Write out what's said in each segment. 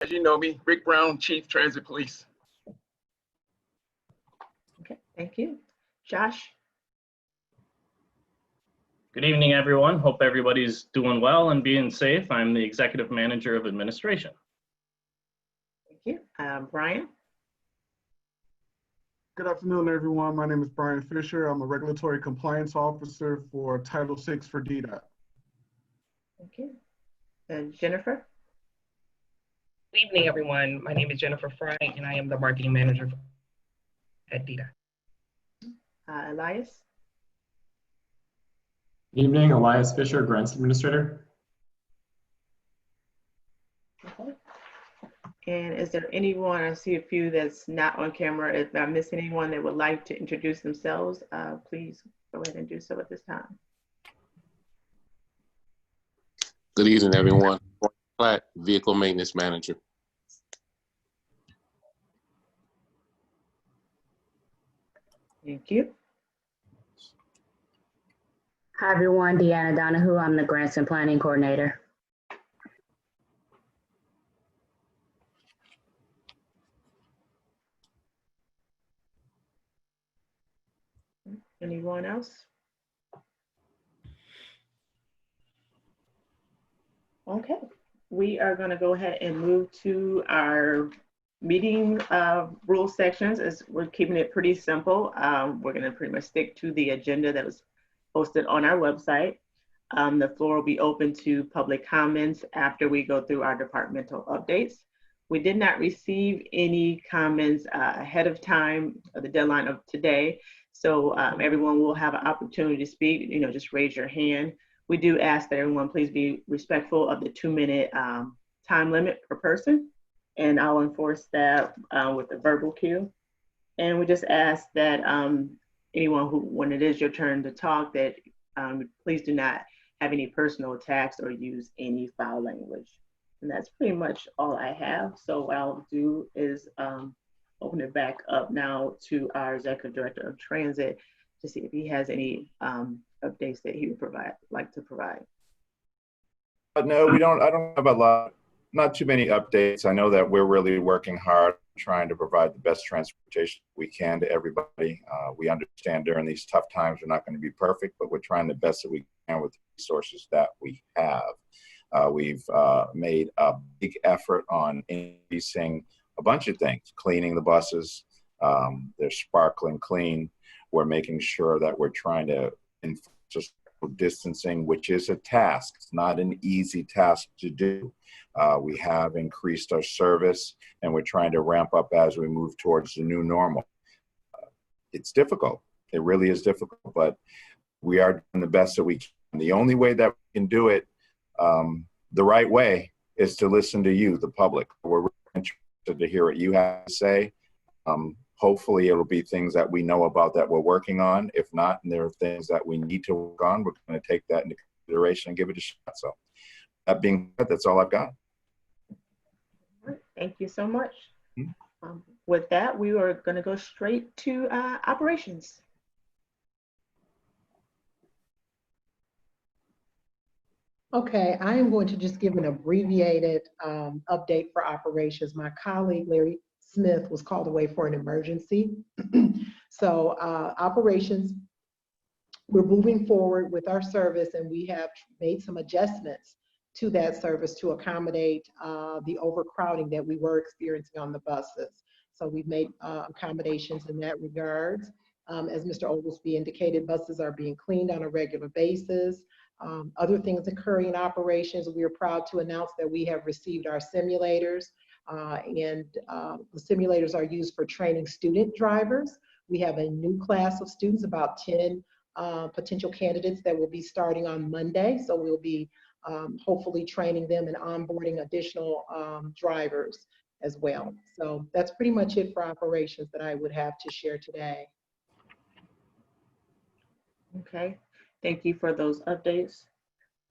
As you know me, Rick Brown, Chief Transit Police. Okay, thank you. Josh? Good evening, everyone. Hope everybody's doing well and being safe. I'm the Executive Manager of Administration. Thank you. Brian? Good afternoon, everyone. My name is Brian Fisher. I'm a Regulatory Compliance Officer for Title VI for DDOT. Thank you. And Jennifer? Good evening, everyone. My name is Jennifer Fry, and I am the Marketing Manager at DDOT. Elias? Good evening, Elias Fisher, Grants Administrator. Okay. And is there anyone, I see a few that's not on camera. If I'm missing anyone that would like to introduce themselves, please go ahead and do so at this time. Good evening, everyone. Platt, Vehicle Maintenance Manager. Thank you. Hi, everyone. Deanna Donahoo. I'm the Grants and Planning Coordinator. Anyone else? Okay, we are going to go ahead and move to our meeting rule sections. As we're keeping it pretty simple. We're going to pretty much stick to the agenda that was posted on our website. The floor will be open to public comments after we go through our departmental updates. We did not receive any comments ahead of time of the deadline of today. So everyone will have an opportunity to speak. Just raise your hand. We do ask that everyone please be respectful of the 2-minute time limit per person. And I'll enforce that with the verbal cue. And we just ask that anyone who, when it is your turn to talk, that please do not have any personal attacks or use any foul language. And that's pretty much all I have. So what I'll do is open it back up now to our Executive Director of Transit to see if he has any updates that he would like to provide. No, we don't. I don't have a lot, not too many updates. I know that we're really working hard trying to provide the best transportation we can to everybody. We understand during these tough times we're not going to be perfect, but we're trying the best that we can with the resources that we have. We've made a big effort on increasing a bunch of things, cleaning the buses. They're sparkling clean. We're making sure that we're trying to enforce social distancing, which is a task. It's not an easy task to do. We have increased our service, and we're trying to ramp up as we move towards the new normal. It's difficult. It really is difficult, but we are doing the best that we can. The only way that we can do it the right way is to listen to you, the public. We're really interested to hear what you have to say. Hopefully it'll be things that we know about that we're working on. If not, and there are things that we need to work on, we're going to take that into consideration and give it a shot. So that being said, that's all I've got. Thank you so much. With that, we are going to go straight to operations. Okay, I am going to just give an abbreviated update for operations. My colleague, Larry Smith, was called away for an emergency. So operations, we're moving forward with our service, and we have made some adjustments to that service to accommodate the overcrowding that we were experiencing on the buses. So we've made accommodations in that regard. As Mr. Oglesby indicated, buses are being cleaned on a regular basis. Other things occurring in operations, we are proud to announce that we have received our simulators, and the simulators are used for training student drivers. We have a new class of students, about 10 potential candidates that will be starting on Monday. So we'll be hopefully training them and onboarding additional drivers as well. So that's pretty much it for operations that I would have to share today. Okay, thank you for those updates.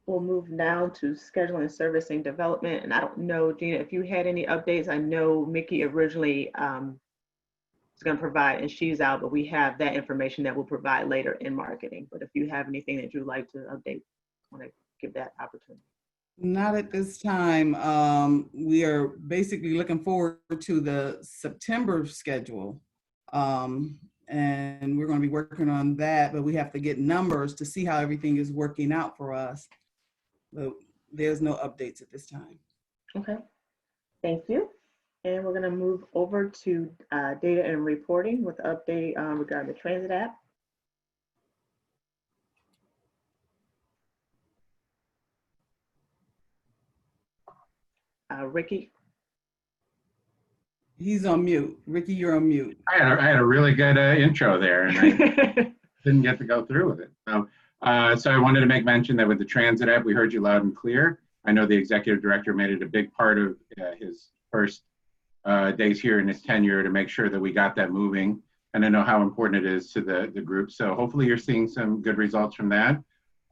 We'll move now to scheduling, servicing, development. And I don't know, Gina, if you had any updates. I know Mickey originally was going to provide, and she's out, but we have that information that we'll provide later in marketing. But if you have anything that you'd like to update, I want to give that opportunity. Not at this time. We are basically looking forward to the September schedule. And we're going to be working on that, but we have to get numbers to see how everything is working out for us. But there's no updates at this time. Okay, thank you. And we're gonna move over to data and reporting with the update regarding the transit app. Ricky. He's on mute. Ricky, you're on mute. I had a really good intro there, and I didn't get to go through with it. So I wanted to make mention that with the transit app, we heard you loud and clear. I know the executive director made it a big part of his first days here in his tenure to make sure that we got that moving. And I know how important it is to the group. So hopefully you're seeing some good results from that.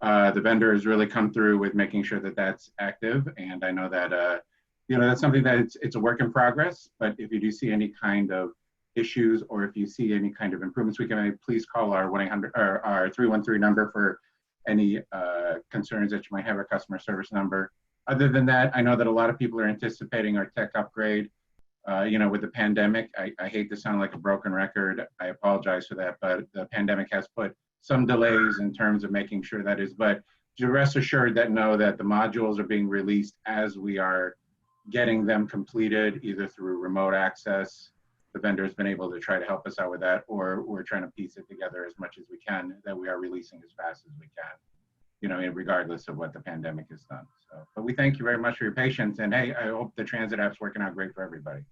The vendor has really come through with making sure that that's active. And I know that, that's something that it's a work in progress, but if you do see any kind of issues or if you see any kind of improvements we can make, please call our 1-800 or our 313 number for any concerns that you might have, our customer service number. Other than that, I know that a lot of people are anticipating our tech upgrade. With the pandemic, I hate to sound like a broken record. I apologize for that, but the pandemic has put some delays in terms of making sure that is, but you rest assured that know that the modules are being released as we are getting them completed, either through remote access. The vendor has been able to try to help us out with that, or we're trying to piece it together as much as we can, that we are releasing as fast as we can, regardless of what the pandemic has done. So, but we thank you very much for your patience, and hey, I hope the transit app's working out great for everybody.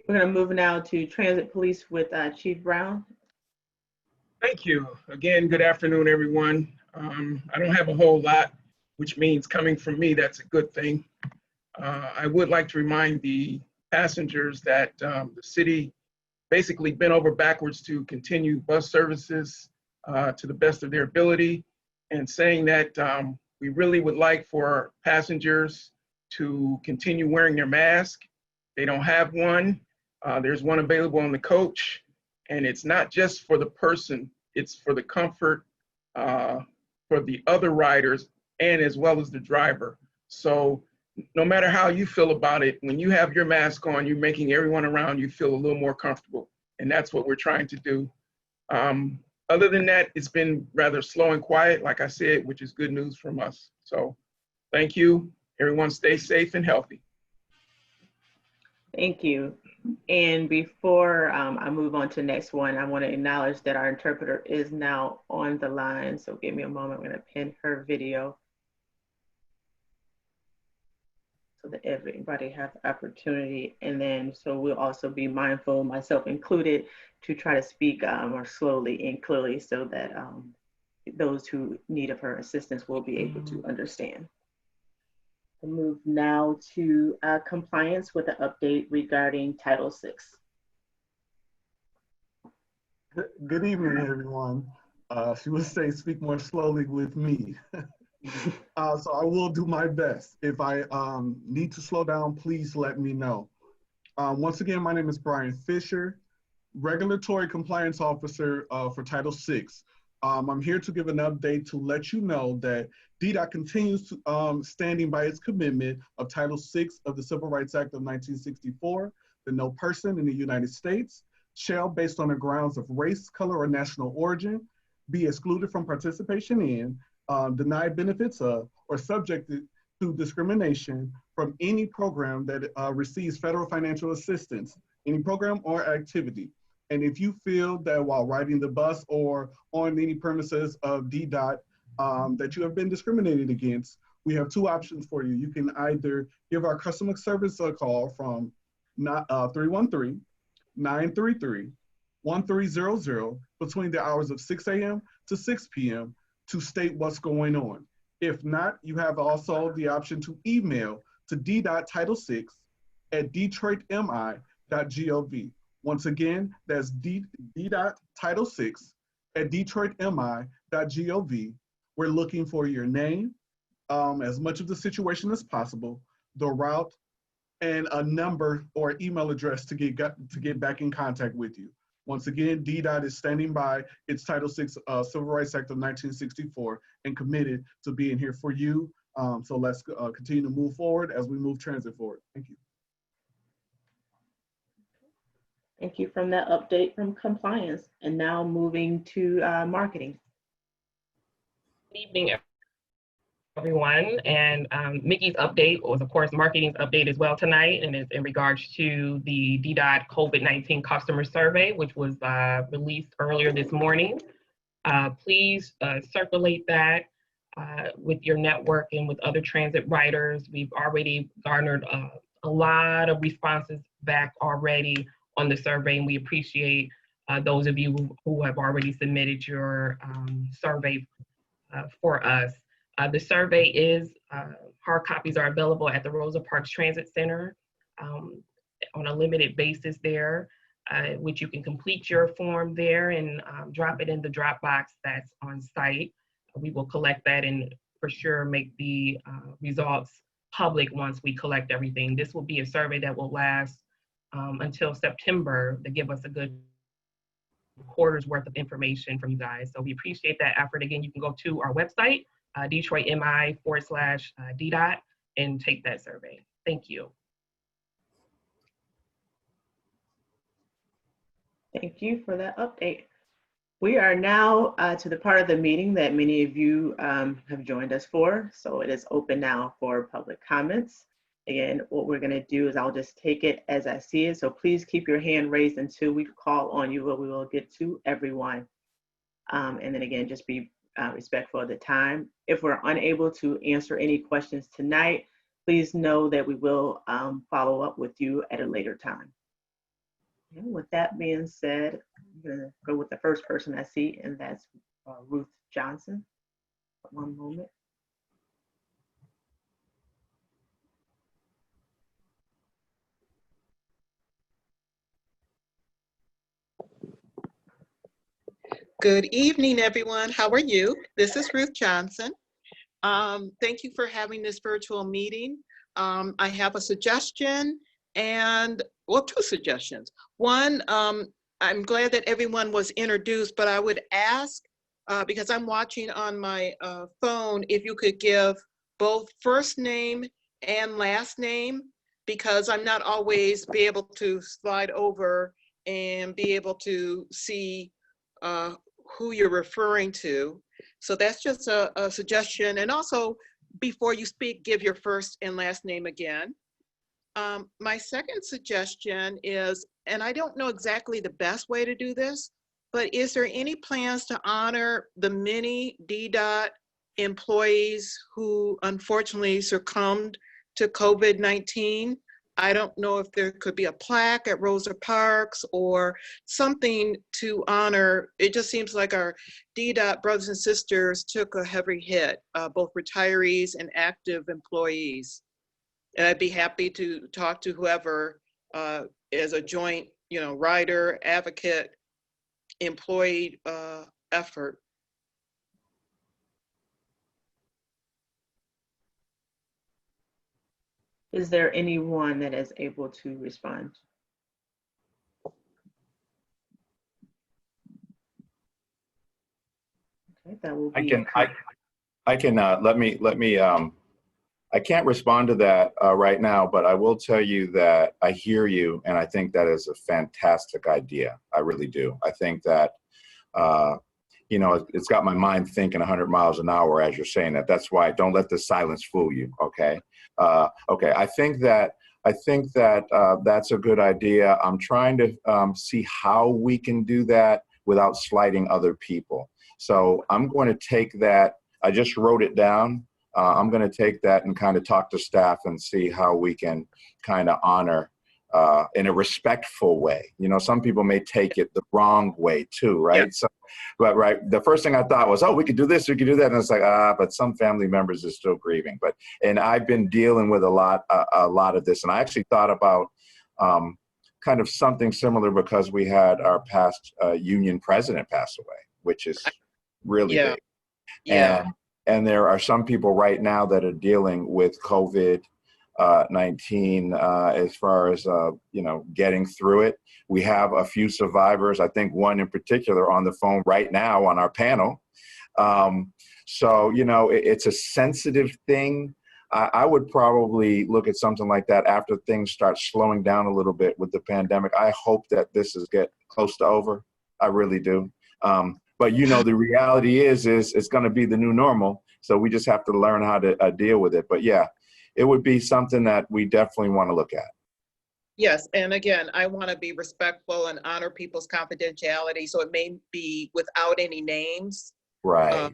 We're gonna move now to transit police with Chief Brown. Thank you. Again, good afternoon, everyone. I don't have a whole lot, which means coming from me, that's a good thing. I would like to remind the passengers that the city basically bent over backwards to continue bus services to the best of their ability, and saying that we really would like for passengers to continue wearing their mask. They don't have one. There's one available on the coach, and it's not just for the person, it's for the comfort for the other riders and as well as the driver. So no matter how you feel about it, when you have your mask on, you're making everyone around you feel a little more comfortable. And that's what we're trying to do. Other than that, it's been rather slow and quiet, like I said, which is good news from us. So thank you. Everyone stay safe and healthy. Thank you. And before I move on to the next one, I want to acknowledge that our interpreter is now on the line. So give me a moment. I'm going to pin her video so that everybody has the opportunity. And then, so we'll also be mindful, myself included, to try to speak more slowly and clearly so that those who need of her assistance will be able to understand. We'll move now to compliance with an update regarding Title VI. Good evening, everyone. She would say, speak more slowly with me. So I will do my best. If I need to slow down, please let me know. Once again, my name is Brian Fisher, Regulatory Compliance Officer for Title VI. I'm here to give an update to let you know that DDOT continues to, standing by its commitment of Title VI of the Civil Rights Act of 1964, that no person in the United States shall, based on the grounds of race, color, or national origin, be excluded from participation in, denied benefits of, or subjected to discrimination from any program that receives federal financial assistance, any program or activity. And if you feel that while riding the bus or on any premises of DDOT that you have been discriminated against, we have two options for you. You can either give our customer service a call from 313-933-1300 between the hours of 6 a.m. to 6 p.m. to state what's going on. If not, you have also the option to email to d.title6@detroitmi.gov. Once again, that's d.title6@detroitmi.gov. We're looking for your name, as much of the situation as possible, the route, and a number or email address to get back in contact with you. Once again, DDOT is standing by its Title VI Civil Rights Act of 1964 and committed to being here for you. So let's continue to move forward as we move transit forward. Thank you. Thank you from that update from compliance. And now moving to marketing. Good evening, everyone. And Mickey's update was, of course, marketing's update as well tonight, and it's in regards to the DDOT COVID-19 customer survey, which was released earlier this morning. Please circulate that with your network and with other transit riders. We've already garnered a lot of responses back already on the survey, and we appreciate those of you who have already submitted your survey for us. The survey is, hard copies are available at the Rosa Parks Transit Center on a limited basis there, which you can complete your form there and drop it in the drop box that's on site. We will collect that and for sure make the results public once we collect everything. This will be a survey that will last until September to give us a good quarter's worth of information from you guys. So we appreciate that effort. Again, you can go to our website, DetroitMI/DDOT, and take that survey. Thank you. Thank you for that update. We are now to the part of the meeting that many of you have joined us for. So it is open now for public comments. Again, what we're going to do is I'll just take it as I see it. So please keep your hand raised until we call on you, but we will get to everyone. And then again, just be respectful of the time. If we're unable to answer any questions tonight, please know that we will follow up with you at a later time. And with that being said, I'm going to go with the first person I see, and that's Ruth Johnson. One moment. Good evening, everyone. How are you? This is Ruth Johnson. Thank you for having this virtual meeting. I have a suggestion and, well, two suggestions. One, I'm glad that everyone was introduced, but I would ask, because I'm watching on my phone, if you could give both first name and last name, because I'm not always be able to slide over and be able to see who you're referring to. So that's just a suggestion. And also, before you speak, give your first and last name again. My second suggestion is, and I don't know exactly the best way to do this, but is there any plans to honor the many DDOT employees who unfortunately succumbed to COVID-19? I don't know if there could be a plaque at Rosa Parks or something to honor. It just seems like our DDOT brothers and sisters took a heavy hit, both retirees and active employees. And I'd be happy to talk to whoever is a joint, rider, advocate, employee effort. Is there anyone that is able to respond? Okay, that will be. I can't respond to that right now, but I will tell you that I hear you, and I think that is a fantastic idea. I really do. I think that, it's got my mind thinking 100 miles an hour as you're saying that. That's why don't let the silence fool you, okay? Okay, I think that that's a good idea. I'm trying to see how we can do that without slighting other people. So I'm going to take that. I just wrote it down. I'm going to take that and kind of talk to staff and see how we can kind of honor in a respectful way. Some people may take it the wrong way too, right? Yeah. So, but right, the first thing I thought was, oh, we could do this, we could do that, and it's like, but some family members are still grieving. And I've been dealing with a lot of this, and I actually thought about kind of something similar because we had our past union president pass away, which is really big. Yeah. And there are some people right now that are dealing with COVID 19 as far as, you know, getting through it. We have a few survivors, I think one in particular on the phone right now on our panel. So, you know, it's a sensitive thing. I would probably look at something like that after things start slowing down a little bit with the pandemic. I hope that this is get close to over. I really do. But you know, the reality is it's going to be the new normal. So we just have to learn how to deal with it. But yeah, it would be something that we definitely want to look at. Yes, and again, I want to be respectful and honor people's confidentiality. So it may be without any names. Right.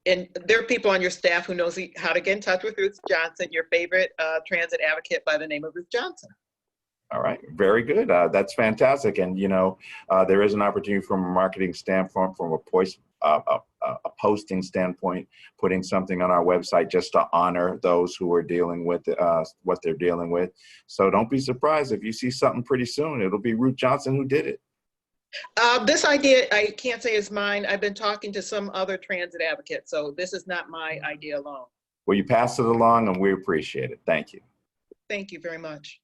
And there are people on your staff who knows how to get in touch with Ruth Johnson, your favorite transit advocate by the name of Ruth Johnson. All right, very good. That's fantastic. And, you know, there is an opportunity from a marketing standpoint, from a posting standpoint, putting something on our website just to honor those who are dealing with what they're dealing with. So don't be surprised if you see something pretty soon. It'll be Ruth Johnson who did it. This idea, I can't say is mine. I've been talking to some other transit advocates, so this is not my idea alone. Well, you passed it along and we appreciate it. Thank you. Thank you very much.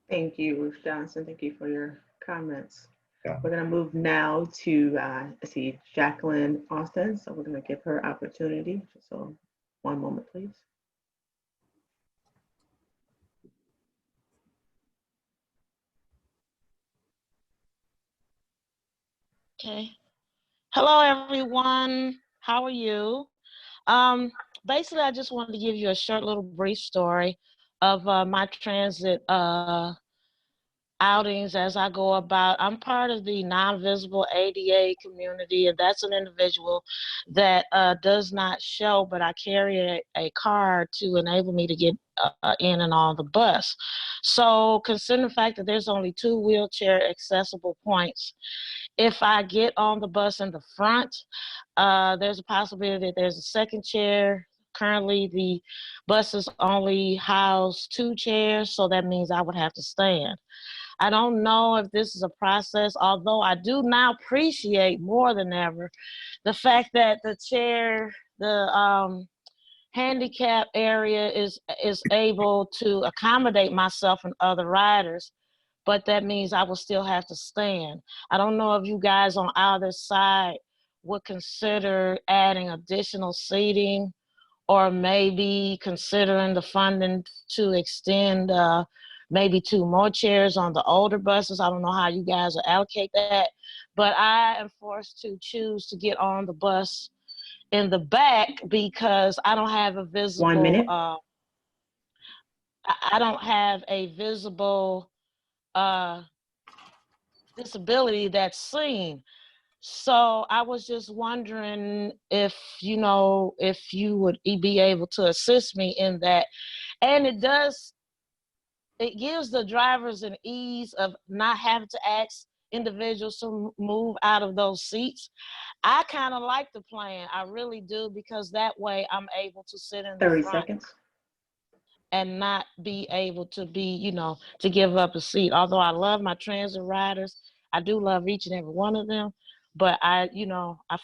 Thank you, Ruth Johnson. Thank you for your comments. Yeah. We're going to move now to, let's see, Jacqueline Austin. So we're going to give her opportunity. So one moment, please. Okay. Hello, everyone. How are you? Basically, I just wanted to give you a short little brief story of my transit outings as I go about. I'm part of the non-visible ADA community, and that's an individual that does not show, but I carry a card to enable me to get in and on the bus. So considering the fact that there's only 2 wheelchair accessible points, if I get on the bus in the front, there's a possibility that there's a second chair. Currently, the buses only house 2 chairs, so that means I would have to stand. I don't know if this is a process, although I do now appreciate more than ever the fact that the chair, the handicap area is able to accommodate myself and other riders, but that means I will still have to stand. I don't know if you guys on either side would consider adding additional seating, or maybe considering the funding to extend maybe 2 more chairs on the older buses. I don't know how you guys will allocate that, but I am forced to choose to get on the bus in the back because I don't have a visible, 1 minute. I don't have a visible disability that's seen. So I was just wondering if, you know, if you would be able to assist me in that. And it gives the drivers an ease of not having to ask individuals to move out of those seats. I kind of like the plan. I really do, because that way I'm able to sit in the 30 front seconds. and not be able to be, you know, to give up a seat. Although I love my transit riders, I do love each and every one of them. But I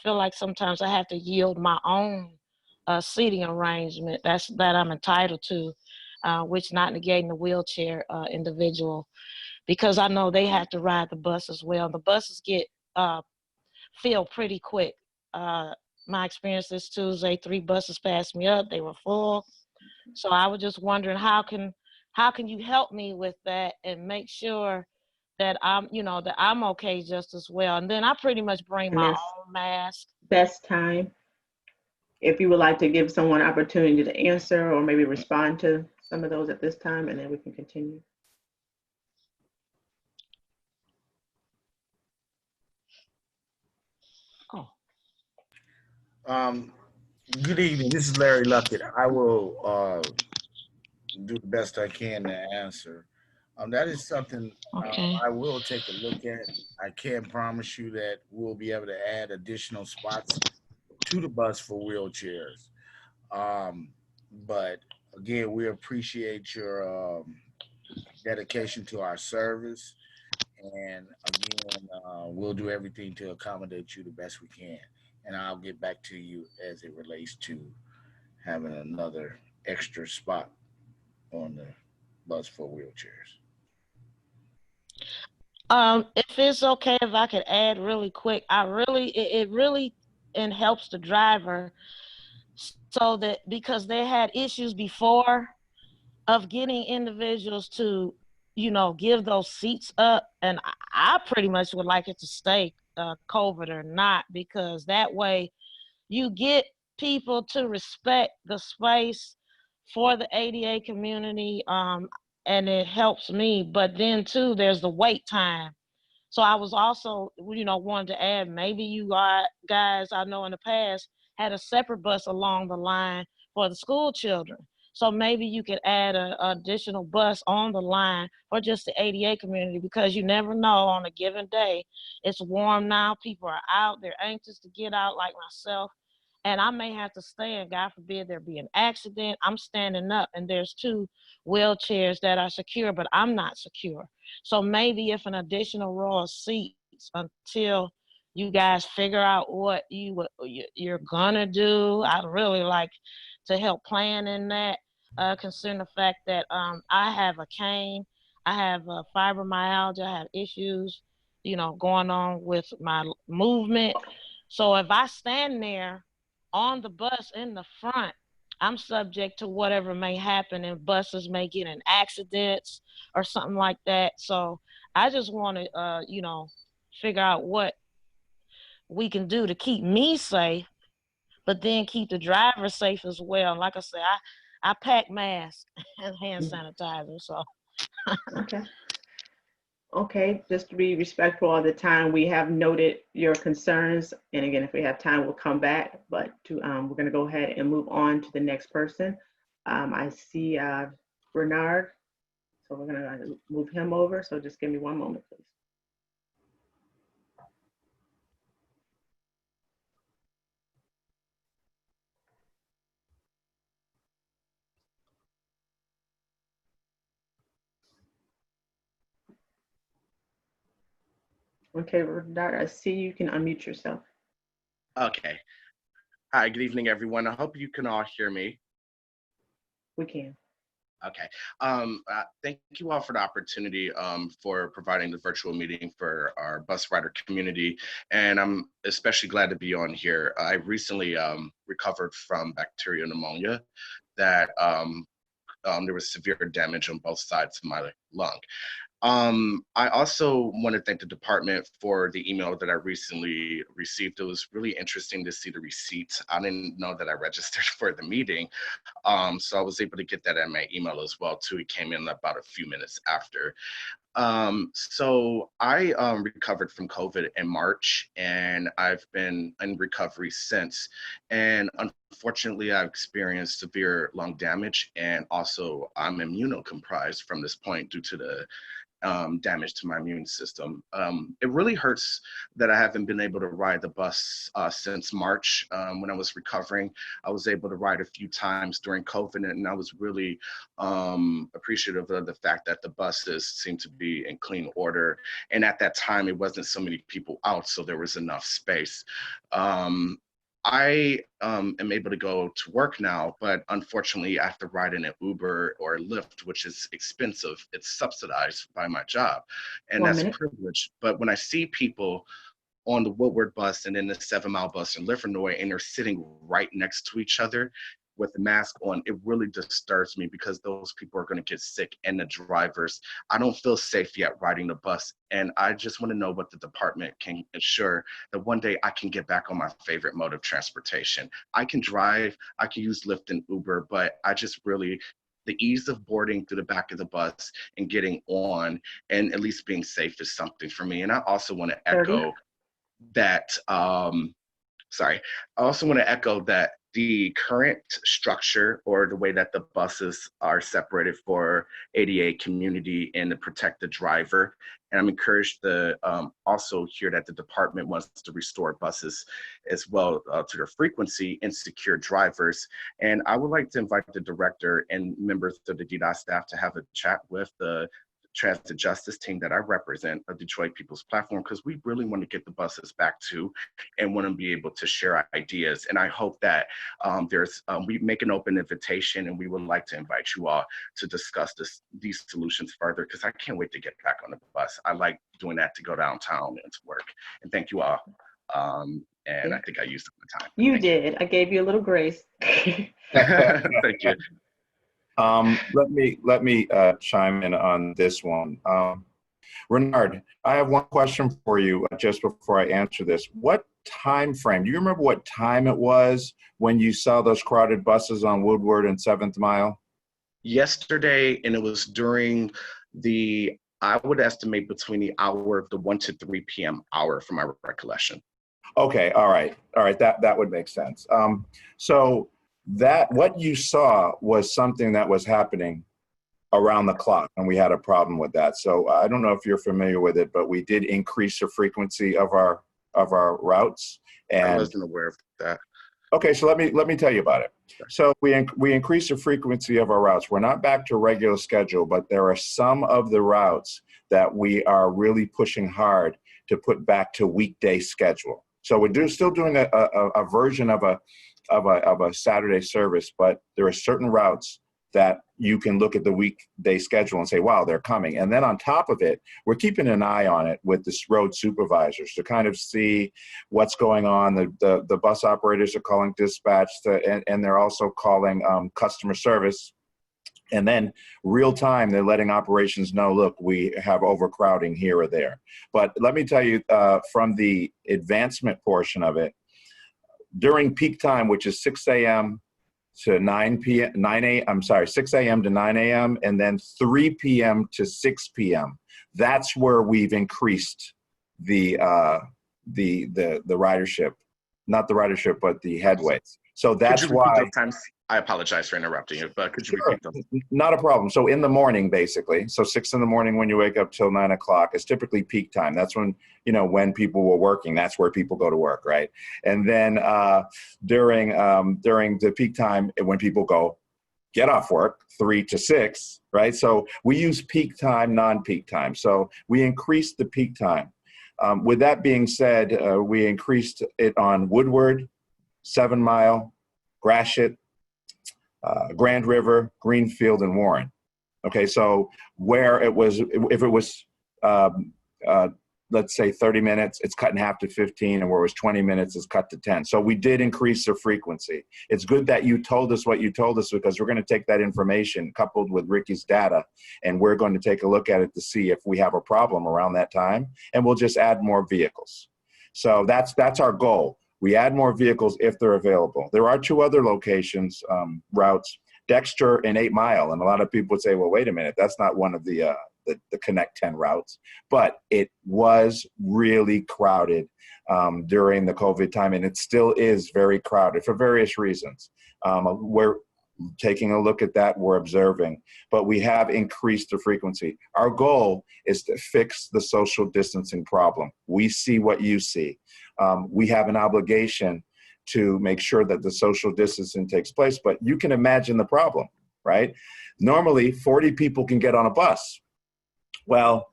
feel like sometimes I have to yield my own seating arrangement that I'm entitled to, which not negating the wheelchair individual, because I know they have to ride the bus as well. The buses get filled pretty quick. My experience this Tuesday, 3 buses passed me up. They were full. So I was just wondering, how can you help me with that and make sure that I'm okay just as well. And then I pretty much bring And my that's own mask. best time. If you would like to give someone opportunity to answer or maybe respond to some of those at this time, and then we can continue. Good evening. This is Larry Luckett. I will do the best I can to answer. That is something Okay. I will take a look at. I can't promise you that we'll be able to add additional spots to the bus for wheelchairs. But again, we appreciate your dedication to our service. And again, we'll do everything to accommodate you the best we can. And I'll get back to you as it relates to having another extra spot on the bus for wheelchairs. If it's okay, if I could add really quick, it really helps the driver, so that because they had issues before of getting individuals to, give those seats up, and I pretty much would like it to stay COVID or not, because that way you get people to respect the space for the ADA community, and it helps me. But then too, there's the wait time. So I was also, wanted to add, maybe you guys, I know in the past, had a separate bus along the line for the school children. So maybe you could add an additional bus on the line for just the ADA community, because you never know on a given day. It's warm now, people are out, they're anxious to get out like myself. And I may have to stand, God forbid there be an accident, I'm standing up and there's 2 wheelchairs that are secure, but I'm not secure. So maybe if an additional row of seats until you guys figure out what you're gonna do, I'd really like to help plan in that, considering the fact that I have a cane, I have fibromyalgia, I have issues, going on with my movement. So if I stand there on the bus in the front, I'm subject to whatever may happen, and buses may get in accidents or something like that. So I just want to, figure out what we can do to keep me safe, but then keep the driver safe as well. And like I said, I pack masks and hand sanitizer. So. Okay. Okay, just to be respectful of the time, we have noted your concerns. And again, if we have time, we'll come back. But we're going to go ahead and move on to the next person. I see Bernard. So we're going to move him over. So just give me one moment, please. Okay, Bernard, I see you can unmute yourself. Okay. Hi, good evening, everyone. I hope you can all hear me. We can. Okay. Thank you all for the opportunity for providing the virtual meeting for our bus rider community. And I'm especially glad to be on here. I recently recovered from bacterial pneumonia that there was severe damage on both sides of my lung. I also want to thank the department for the email that I recently received. It was really interesting to see the receipts. I didn't know that I registered for the meeting. So I was able to get that in my email as well too. It came in about a few minutes after. So I recovered from COVID in March, and I've been in recovery since. And unfortunately, I've experienced severe lung damage, and also I'm immunocompromised from this point due to the damage to my immune system. It really hurts that I haven't been able to ride the bus since March. When I was recovering, I was able to ride a few times during COVID, and I was really appreciative of the fact that the buses seemed to be in clean order. And at that time, it wasn't so many people out, so there was enough space. I am able to go to work now, but unfortunately, I have to ride in an Uber or Lyft, which is expensive. It's subsidized by my job, and that's a privilege. But when I see people on the Woodward bus and then the 7 Mile bus in Livernois, and they're sitting right next to each other with the mask on, it really disturbs me, because those people are going to get sick, and the drivers. I don't feel safe yet riding the bus, and I just want to know what the department can ensure that one day I can get back on my favorite mode of transportation. I can drive, I can use Lyft and Uber, but I just really, the ease of boarding through the back of the bus and getting on and at least being safe is something for me. And I also want to echo that, I also want to echo that the current structure, or the way that the buses are separated for ADA community and to protect the driver. And I'm encouraged to also hear that the department wants to restore buses as well to their frequency and secure drivers. And I would like to invite the director and members of the DDOT staff to have a chat with the transit justice team that I represent, a Detroit People's Platform, because we really want to get the buses back to and want to be able to share ideas. And I hope that we make an open invitation, and we would like to invite you all to discuss these solutions further, because I can't wait to get back on the bus. I like doing that to go downtown and to work. And thank you all. And I think I used up my time. You did. I gave you a little grace. Thank you. Let me chime in on this one. Renard, I have one question for you just before I answer this. What time frame, do you remember what time it was when you saw those crowded buses on Woodward and 7th Mile? Yesterday, and it was during I would estimate between the hour of the 1 to 3 p.m. hour from my recollection. Okay, all right, that would make sense. So what you saw was something that was happening around the clock, and we had a problem with that. So I don't know if you're familiar with it, but we did increase the frequency of our routes. And I wasn't aware of that. Okay, so let me tell you about it. So we increased the frequency of our routes. We're not back to regular schedule, but there are some of the routes that we are really pushing hard to put back to weekday schedule. So we're still doing a version of a Saturday service, but there are certain routes that you can look at the weekday schedule and say, wow, they're coming. And then on top of it, we're keeping an eye on it with the road supervisors to kind of see what's going on. The bus operators are calling dispatch, and they're also calling customer service. And then real time, they're letting operations know, look, we have overcrowding here or there. But let me tell you, from the advancement portion of it, during peak time, which is 6 a.m. to 9 p.m., 6 a.m. to 9 a.m., and then 3 p.m. to 6 p.m. That's where we've increased the ridership, not the ridership, but the headways. So that's why. Those times? I apologize for interrupting you, but could you repeat them? Not a problem. So in the morning, basically, so 6 in the morning when you wake up till 9 o'clock is typically peak time. That's when, when people were working, that's where people go to work, right? And then during the peak time, when people get off work, 3 to 6, right? So we use peak time, non-peak time. So we increased the peak time. With that being said, we increased it on Woodward, 7 Mile, Gratiot, Grand River, Greenfield, and Warren. Okay, so where it was, if it was, let's say 30 minutes, it's cut in half to 15, and where it was 20 minutes, it's cut to 10. So we did increase the frequency. It's good that you told us what you told us, because we're going to take that information coupled with Ricky's data, and we're going to take a look at it to see if we have a problem around that time, and we'll just add more vehicles. So that's our goal. We add more vehicles if they're available. There are 2 other locations, routes, Dexter and 8 Mile. And a lot of people would say, well, wait a minute, that's not one of the Connect 10 routes. But it was really crowded during the COVID time, and it still is very crowded for various reasons. We're taking a look at that, we're observing, but we have increased the frequency. Our goal is to fix the social distancing problem. We see what you see. We have an obligation to make sure that the social distancing takes place, but you can imagine the problem, right? Normally, 40 people can get on a bus. Well,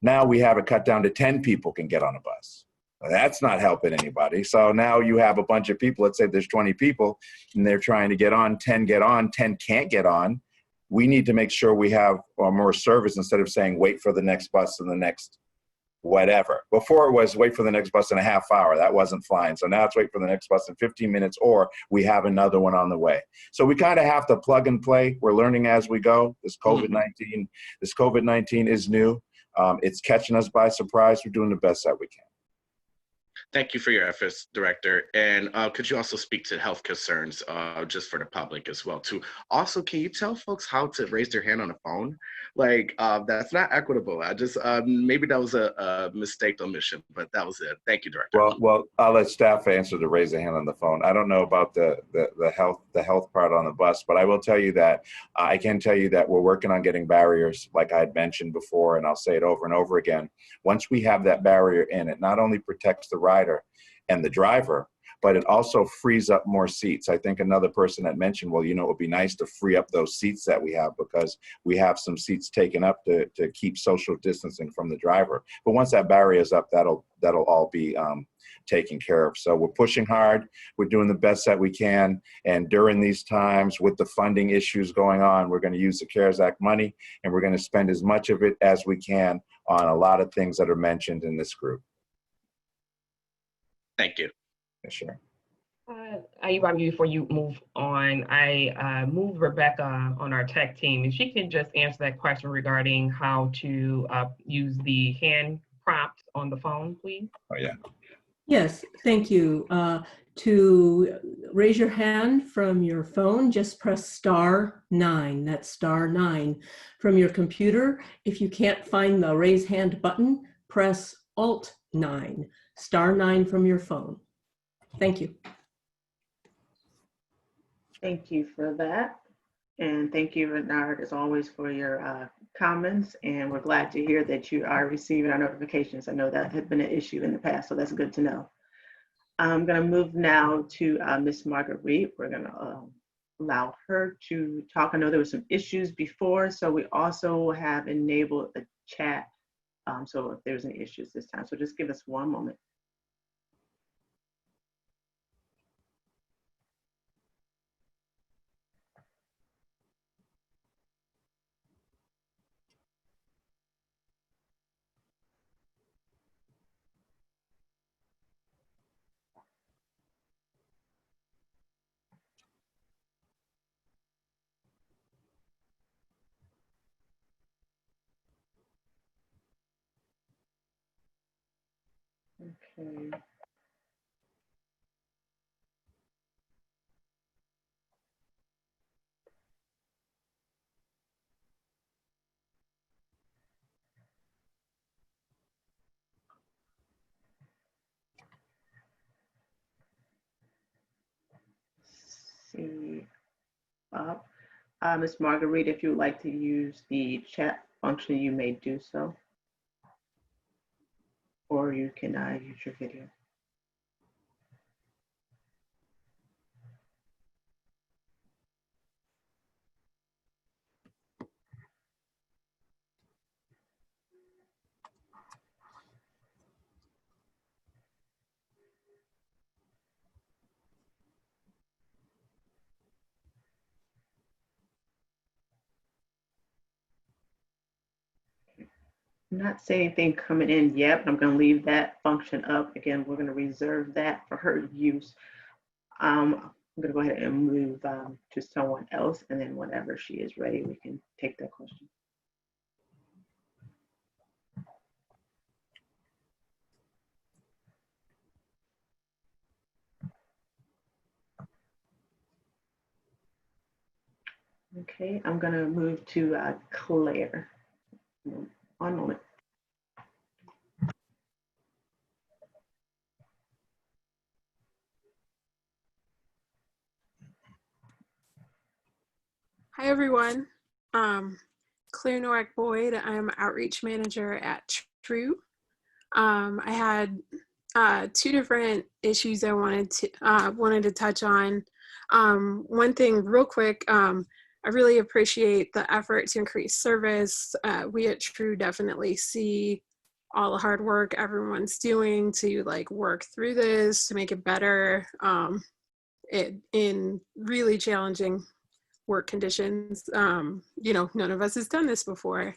now we have it cut down to 10 people can get on a bus. That's not helping anybody. So now you have a bunch of people, let's say there's 20 people, and they're trying to get on, 10 can't get on. We need to make sure we have more service instead of saying, wait for the next bus and the next whatever. Before it was wait for the next bus in a half hour. That wasn't flying. So now it's wait for the next bus in 15 minutes, or we have another one on the way. So we kind of have to plug and play. We're learning as we go. This COVID-19 is new. It's catching us by surprise. We're doing the best that we can. Thank you for your efforts, Director. And could you also speak to health concerns just for the public as well, too? Also, can you tell folks how to raise their hand on the phone? Like, that's not equitable. I just, maybe that was a mistake omission, but that was it. Thank you, Director. Well, I'll let staff answer to raise a hand on the phone. I don't know about the health part on the bus, but I will tell you that I can tell you that we're working on getting barriers, like I had mentioned before, and I'll say it over and over again. Once we have that barrier in, it not only protects the rider and the driver, but it also frees up more seats. I think another person had mentioned, well, you know, it would be nice to free up those seats that we have because we have some seats taken up to keep social distancing from the driver. But once that barrier is up, that'll all be taken care of. So we're pushing hard. We're doing the best that we can. And during these times with the funding issues going on, we're going to use the CARES Act money, and we're going to spend as much of it as we can on a lot of things that are mentioned in this group. Thank you. Yeah, sure. Before you move on, I moved Rebecca on our tech team, and she can just answer that question regarding how to use the hand prompt on the phone, please. Oh, yeah. Yes, thank you. To raise your hand from your phone, just press *9. That's *9. From your computer, if you can't find the raise hand button, press Alt-9. *9 from your phone. Thank you. Thank you for that. And thank you, Bernard, as always, for your comments. And we're glad to hear that you are receiving our notifications. I know that had been an issue in the past, so that's good to know. I'm going to move now to Ms. Marguerite. We're going to allow her to talk. I know there were some issues before, so we also have enabled the chat. So if there's any issues this time, so just give us one moment. Okay. See up. Ms. Marguerite, if you would like to use the chat function, you may do so. Or you can use your video. I'm not seeing anything coming in yet, but I'm going to leave that function up. Again, we're going to reserve that for her use. I'm going to go ahead and move to someone else, and then whenever she is ready, we can take that question. Okay, I'm going to move to Claire. One moment. Hi, everyone. Claire Nowak Boyd. I'm Outreach Manager at True. I had two different issues I wanted to touch on. One thing real quick, I really appreciate the effort to increase service. We at True definitely see all the hard work everyone's doing to work through this, to make it better in really challenging work conditions. None of us has done this before.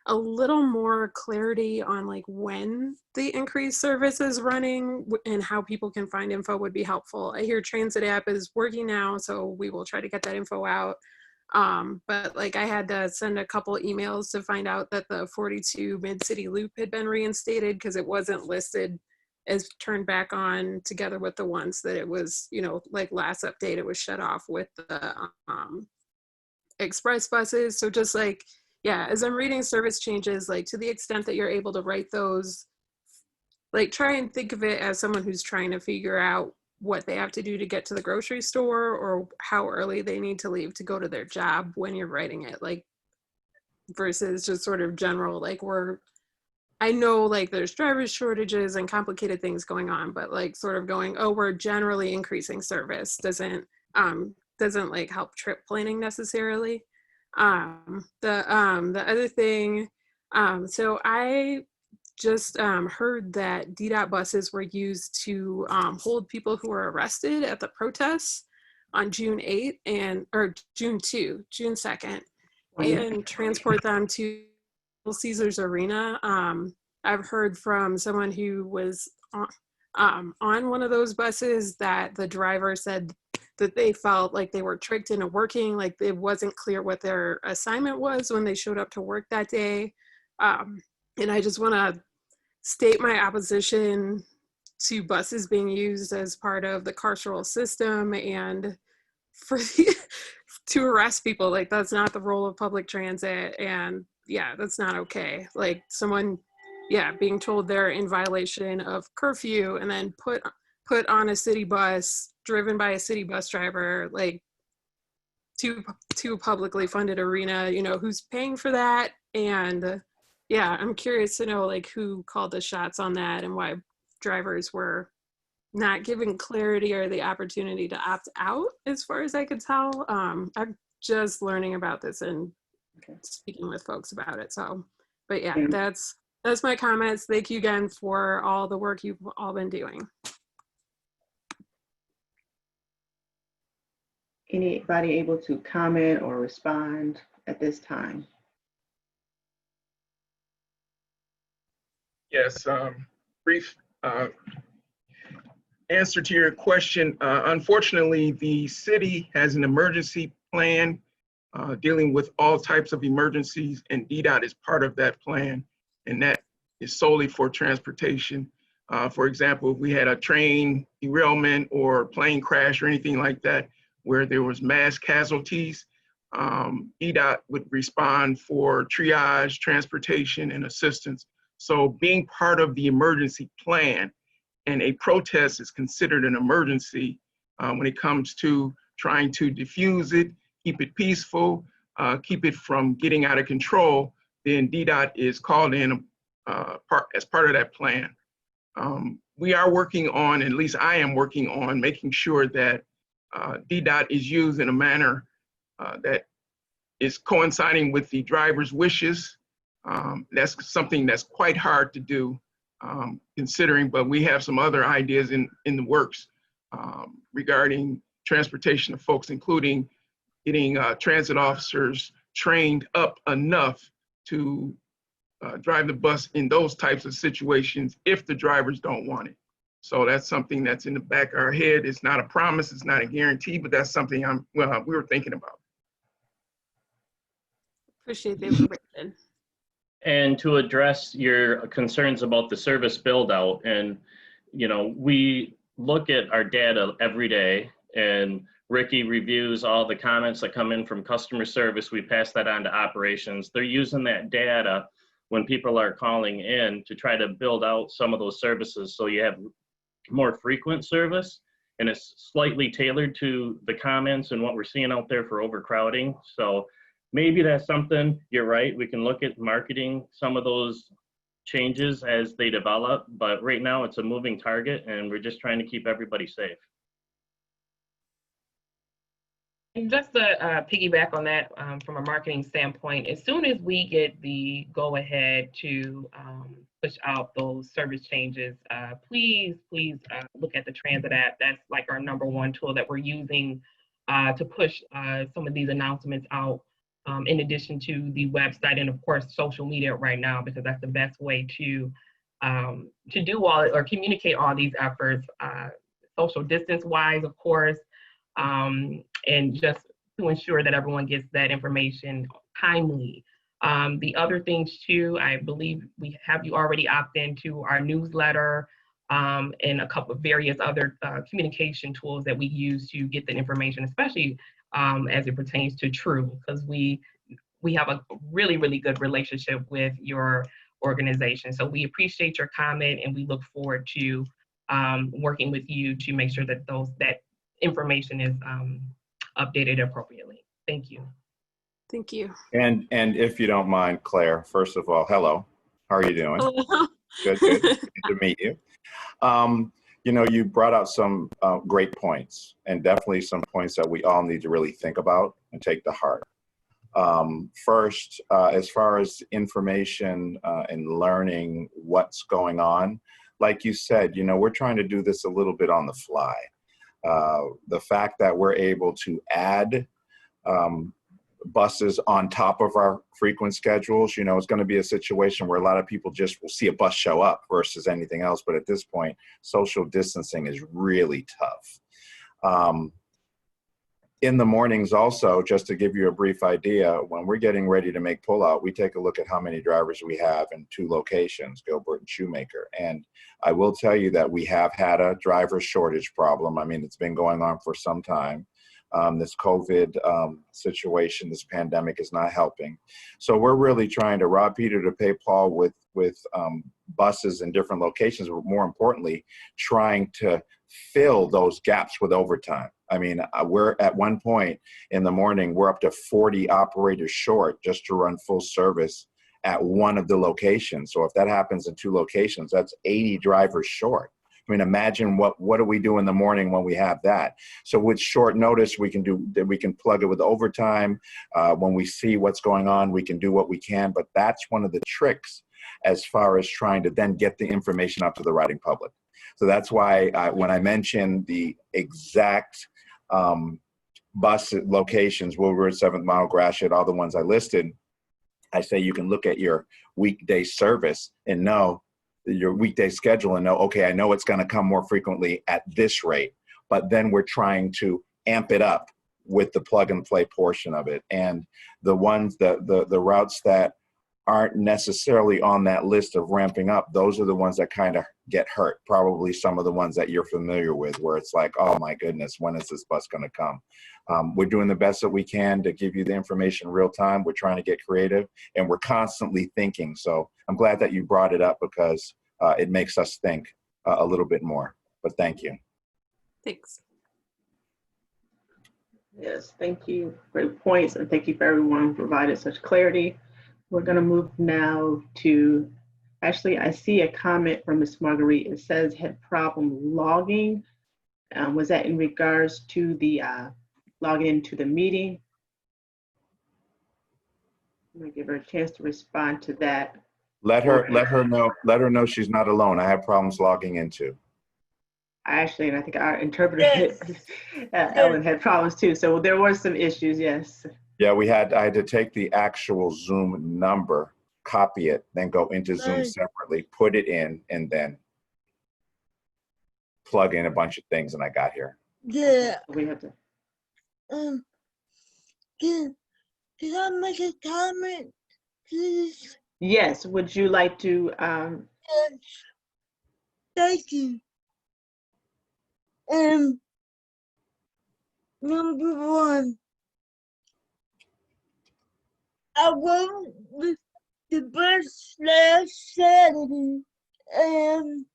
A little more clarity on when the increased service is running and how people can find info would be helpful. I hear Transit app is working now, so we will try to get that info out. But I had to send a couple emails to find out that the 42 Mid-City Loop had been reinstated because it wasn't listed as turned back on together with the ones that it was, last update, it was shut off with the express buses. So just as I'm reading service changes, to the extent that you're able to write those, try and think of it as someone who's trying to figure out what they have to do to get to the grocery store or how early they need to leave to go to their job when you're writing it, versus just sort of general, we're I know like there's driver shortages and complicated things going on, but like sort of going, oh, we're generally increasing service doesn't like help trip planning necessarily. The other thing, so I just heard that DDOT buses were used to hold people who were arrested at the protests on June 8th or June 2nd, and transport them to Caesars Arena. I've heard from someone who was on one of those buses that the driver said that they felt like they were tricked into working, like it wasn't clear what their assignment was when they showed up to work that day. And I just want to state my opposition to buses being used as part of the carceral system and to arrest people. Like that's not the role of public transit, and yeah, that's not okay. Like someone being told they're in violation of curfew and then put on a city bus driven by a city bus driver, like to a publicly funded arena, you know, who's paying for that. And yeah, I'm curious to know like who called the shots on that and why drivers were not given clarity or the opportunity to opt out, as far as I could tell. I'm just learning about this and speaking with folks about it. So, but yeah, that's my comments. Thank you again for all the work you've all been doing. Anybody able to comment or respond at this time? Yes, brief answer to your question. Unfortunately, the city has an emergency plan dealing with all types of emergencies, and DDOT is part of that plan, and that is solely for transportation. For example, if we had a train derailment or plane crash or anything like that, where there was mass casualties, DDOT would respond for triage, transportation, and assistance. So being part of the emergency plan, and a protest is considered an emergency when it comes to trying to diffuse it, keep it peaceful, keep it from getting out of control, then DDOT is called in as part of that plan. We are working on, at least I am working on, making sure that DDOT is used in a manner that is coinciding with the driver's wishes. That's something that's quite hard to do, considering, but we have some other ideas in the works regarding transportation of folks, including getting transit officers trained up enough to drive the bus in those types of situations if the drivers don't want it. So that's something that's in the back of our head. It's not a promise, it's not a guarantee, but that's something we were thinking about. Appreciate the information. And to address your concerns about the service build out, and you know, we look at our data every day, and Ricky reviews all the comments that come in from customer service. We pass that on to operations. They're using that data when people are calling in to try to build out some of those services so you have more frequent service, and it's slightly tailored to the comments and what we're seeing out there for overcrowding. So maybe that's something, you're right, we can look at marketing some of those changes as they develop, but right now it's a moving target and we're just trying to keep everybody safe. And just to piggyback on that from a marketing standpoint, as soon as we get the go ahead to push out those service changes, please look at the transit app. That's like our #1 tool that we're using to push some of these announcements out, in addition to the website and of course social media right now, because that's the best way to do all or communicate all these efforts, social distance wise, of course. And just to ensure that everyone gets that information timely. The other things too, I believe we have you already opt into our newsletter and a couple of various other communication tools that we use to get the information, especially as it pertains to True, because we have a really, really good relationship with your organization. So we appreciate your comment and we look forward to working with you to make sure that that information is updated appropriately. Thank you. Thank you. And if you don't mind, Claire, first of all, hello. How are you doing? Good, good. Good to meet you. You know, you brought out some great points, and definitely some points that we all need to really think about and take to heart. First, as far as information and learning what's going on, like you said, you know, we're trying to do this a little bit on the fly. The fact that we're able to add buses on top of our frequent schedules, you know, it's going to be a situation where a lot of people just will see a bus show up versus anything else. But at this point, social distancing is really tough. In the mornings also, just to give you a brief idea, when we're getting ready to make pullout, we take a look at how many drivers we have in 2 locations, Gilbert and Shoemaker. And I will tell you that we have had a driver shortage problem. I mean, it's been going on for some time. This COVID situation, this pandemic is not helping. So we're really trying to rob Peter to pay Paul with buses in different locations, but more importantly, trying to fill those gaps with overtime. I mean, we're at one point in the morning, we're up to 40 operators short just to run full service at one of the locations. So if that happens in 2 locations, that's 80 drivers short. I mean, imagine what do we do in the morning when we have that? So with short notice, we can plug it with overtime. When we see what's going on, we can do what we can. But that's one of the tricks as far as trying to then get the information up to the riding public. So that's why when I mentioned the exact bus locations, Woodward, 7th Mile, Gratiot, all the ones I listed, I say you can look at your weekday service and know your weekday schedule and know, okay, I know it's going to come more frequently at this rate, but then we're trying to amp it up with the plug and play portion of it. And the ones the routes that aren't necessarily on that list of ramping up, those are the ones that kind of get hurt. Probably some of the ones that you're familiar with, where it's like, oh my goodness, when is this bus going to come? We're doing the best that we can to give you the information real time. We're trying to get creative, and we're constantly thinking. So I'm glad that you brought it up, because it makes us think a little bit more. But thank you. Thanks. Yes, thank you. Great points, and thank you for everyone who provided such clarity. We're going to move now to, actually, I see a comment from Ms. Marguerite. It says had problem logging. Was that in regards to the logging into the meeting? I'm going to give her a chance to respond to that. Let her know she's not alone. I have problems logging into. Actually, and I think our interpreter, Ellen, had problems too. So there were some issues, yes. Yeah, I had to take the actual Zoom number, copy it, then go into Zoom separately, put it in, and then plug in a bunch of things, and I got here. Yeah. We have to. Can I make a comment, please? Yes, would you like to? Yes. Thank you. Number one, I went with the bus last Saturday, and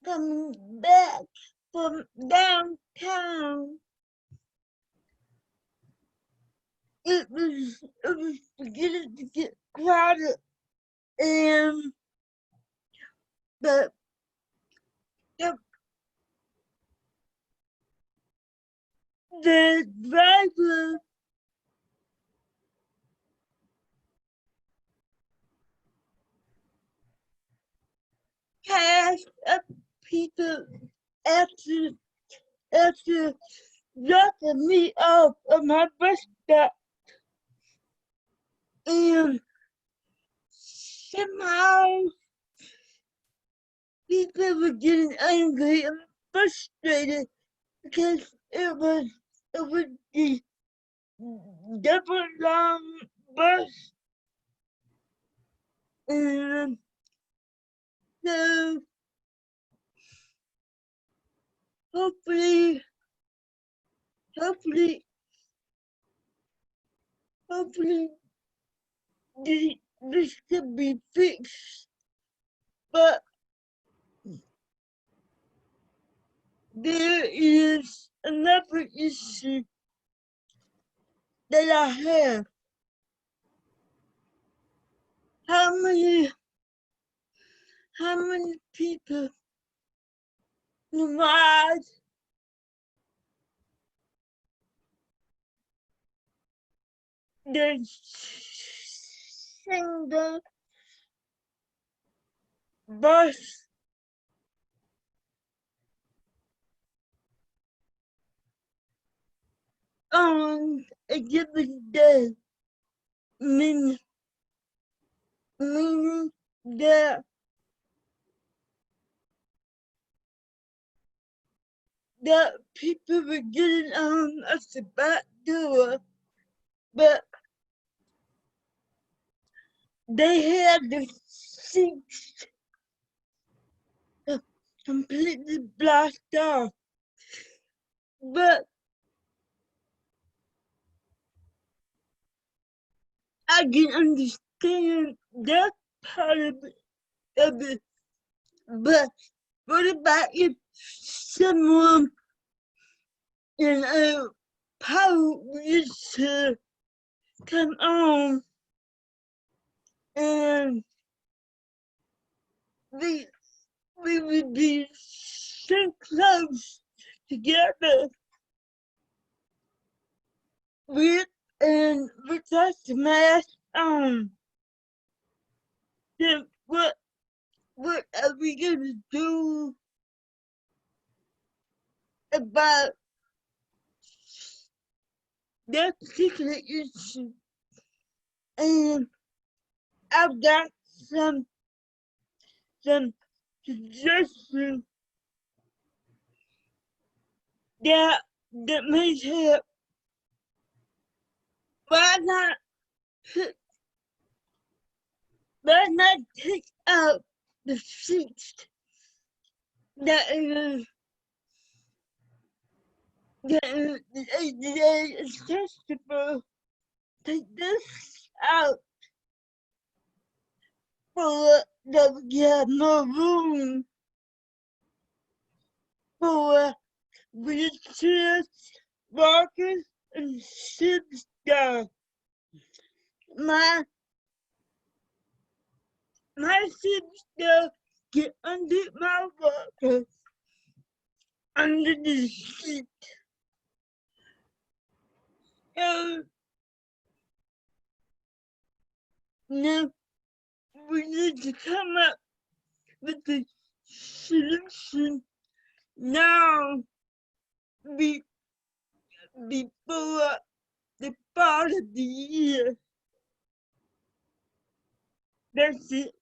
coming back from downtown, it was beginning to get crowded, and the driver passed up people after dropping me off at my bus stop, and somehow people were getting angry and frustrated because it was the double long bus, and so hopefully this can be fixed, but there is another issue that I have. How many people ride the single bus on a given day? Meaning that people were getting on at the back door, but they had the seats completely blocked off. But I can understand that part of it. But what about if someone in a power wheelchair come on and we would be so close together without the mask on? Then what are we gonna do about that particular issue? And I've got some suggestions that may help. Why not take out the seats that is accessible? Take this out for that we have more room for wheelchairs, walkers, and sit-down. My sister get under my walker, under the seat. And now we need to come up with a solution now before the part of the year. That's it.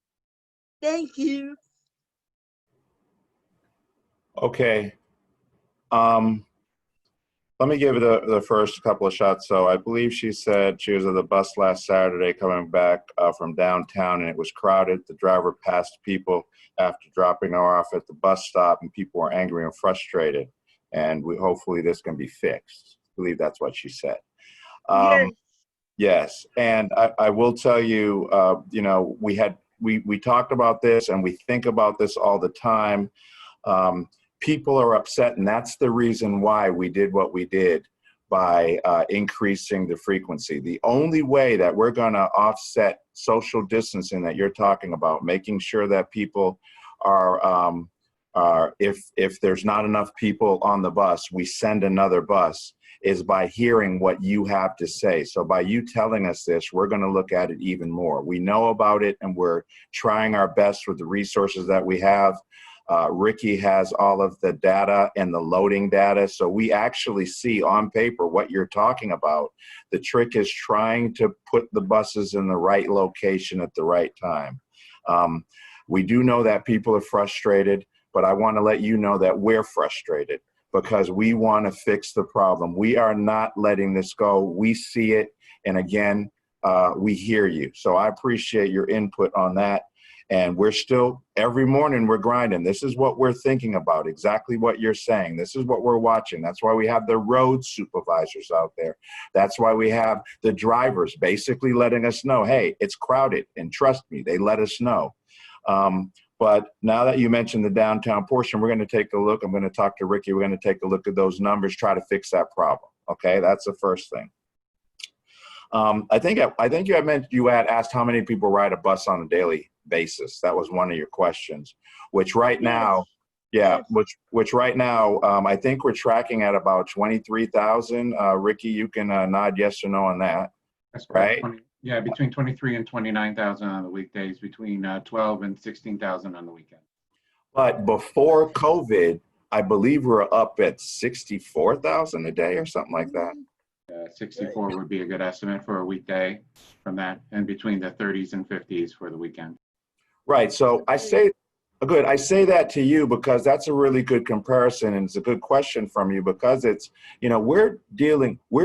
Thank you. Okay. Let me give the first couple of shots. So I believe she said she was at the bus last Saturday coming back from downtown, and it was crowded. The driver passed people after dropping her off at the bus stop, and people were angry and frustrated. And hopefully this can be fixed. I believe that's what she said. Yes, and I will tell you, you know, we talked about this and we think about this all the time. People are upset, and that's the reason why we did what we did by increasing the frequency. The only way that we're going to offset social distancing that you're talking about, making sure that people are, if there's not enough people on the bus, we send another bus, is by hearing what you have to say. So by you telling us this, we're going to look at it even more. We know about it, and we're trying our best with the resources that we have. Ricky has all of the data and the loading data, so we actually see on paper what you're talking about. The trick is trying to put the buses in the right location at the right time. We do know that people are frustrated, but I want to let you know that we're frustrated because we want to fix the problem. We are not letting this go. We see it, and again, we hear you. So I appreciate your input on that. And we're still, every morning we're grinding. This is what we're thinking about, exactly what you're saying. This is what we're watching. That's why we have the road supervisors out there. That's why we have the drivers basically letting us know, hey, it's crowded. And trust me, they let us know. But now that you mentioned the downtown portion, we're going to take a look. I'm going to talk to Ricky. We're going to take a look at those numbers, try to fix that problem. Okay, that's the first thing. I think you had asked how many people ride a bus on a daily basis. That was one of your questions, which right now, which right now, I think we're tracking at about 23,000. Ricky, you can nod yes or no on that. That's right. 20, yeah, between 23 and 29,000 on the weekdays, between 12 and 16,000 on the weekend. But before COVID, I believe we're up at 64,000 a day or something like that. 64 would be a good estimate for a weekday from that, and between the 30s and 50s for the weekend. Right. So I say that to you because that's a really good comparison, and it's a good question from you because it's, we're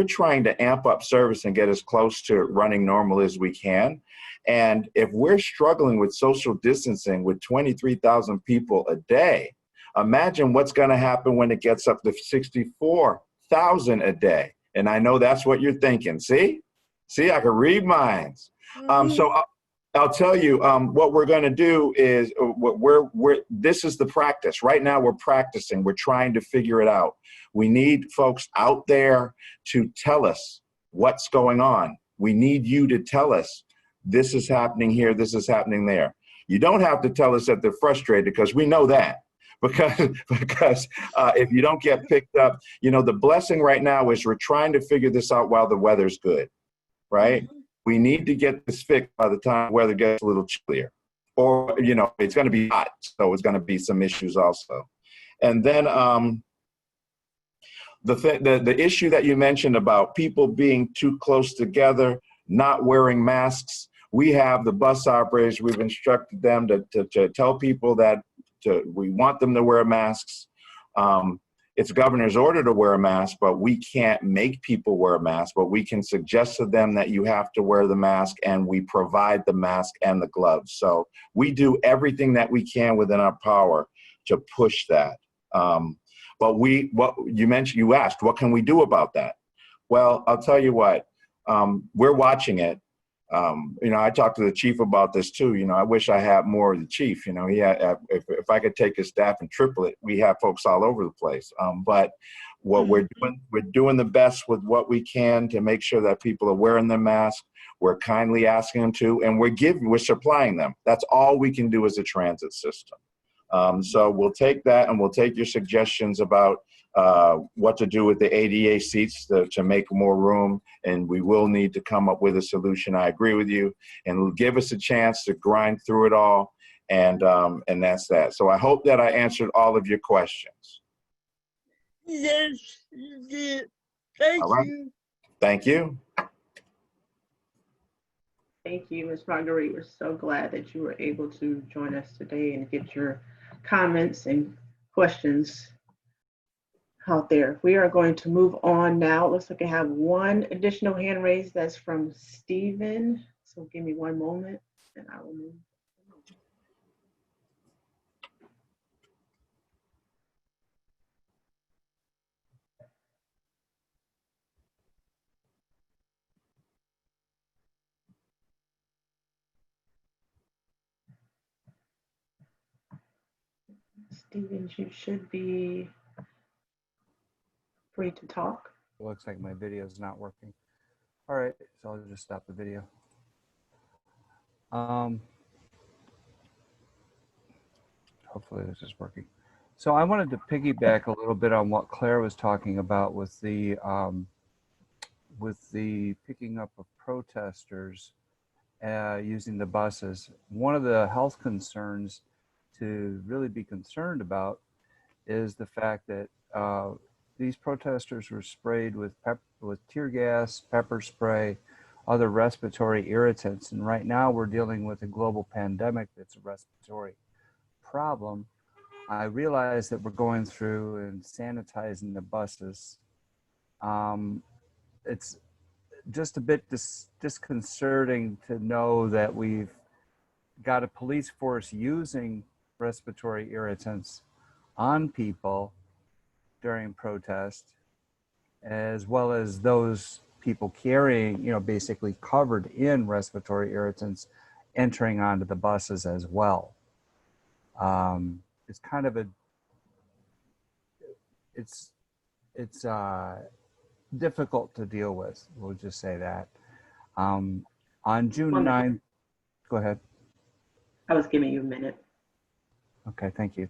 trying to amp up service and get as close to running normal as we can. And if we're struggling with social distancing with 23,000 people a day, imagine what's going to happen when it gets up to 64,000 a day. And I know that's what you're thinking. See, I can read minds. So I'll tell you what we're going to do is this is the practice. Right now we're practicing. We're trying to figure it out. We need folks out there to tell us what's going on. We need you to tell us this is happening here, this is happening there. You don't have to tell us that they're frustrated because we know that. Because if you don't get picked up, the blessing right now is we're trying to figure this out while the weather's good, right? We need to get this fixed by the time the weather gets a little chillier. Or, it's going to be hot, so it's going to be some issues also. And then the issue that you mentioned about people being too close together, not wearing masks, we have the bus operators, we've instructed them to tell people that we want them to wear masks. It's governor's order to wear a mask, but we can't make people wear a mask, but we can suggest to them that you have to wear the mask, and we provide the mask and the gloves. So we do everything that we can within our power to push that. But what you asked, what can we do about that? Well, I'll tell you what, we're watching it. I talked to the chief about this too. I wish I had more of the chief. He had, if I could take his staff and triple it, we have folks all over the place. But what we're doing the best with what we can to make sure that people are wearing their mask. We're kindly asking them to, and we're supplying them. That's all we can do as a transit system. So we'll take that, and we'll take your suggestions about what to do with the ADA seats to make more room, and we will need to come up with a solution. I agree with you, and give us a chance to grind through it all, and that's that. So I hope that I answered all of your questions. Yes, you did. Thank you. Thank you. Thank you, Ms. Marguerite. We're so glad that you were able to join us today and get your comments and questions out there. We are going to move on now. It looks like I have one additional hand raised. That's from Stephen. So give me one moment and I will move. Stephen, you should be free to talk. It looks like my video is not working. All right, so I'll just stop the video. Hopefully this is working. So I wanted to piggyback a little bit on what Claire was talking about with the picking up of protesters using the buses. One of the health concerns to really be concerned about is the fact that these protesters were sprayed with tear gas, pepper spray, other respiratory irritants. And right now we're dealing with a global pandemic that's a respiratory problem. I realize that we're going through and sanitizing the buses. It's just a bit disconcerting to know that we've got a police force using respiratory irritants on people during protest, as well as those people carrying, basically covered in respiratory irritants entering onto the buses as well. It's kind of it's difficult to deal with, we'll just say that. On June 9th, go ahead. I was giving you a minute. Okay, thank you.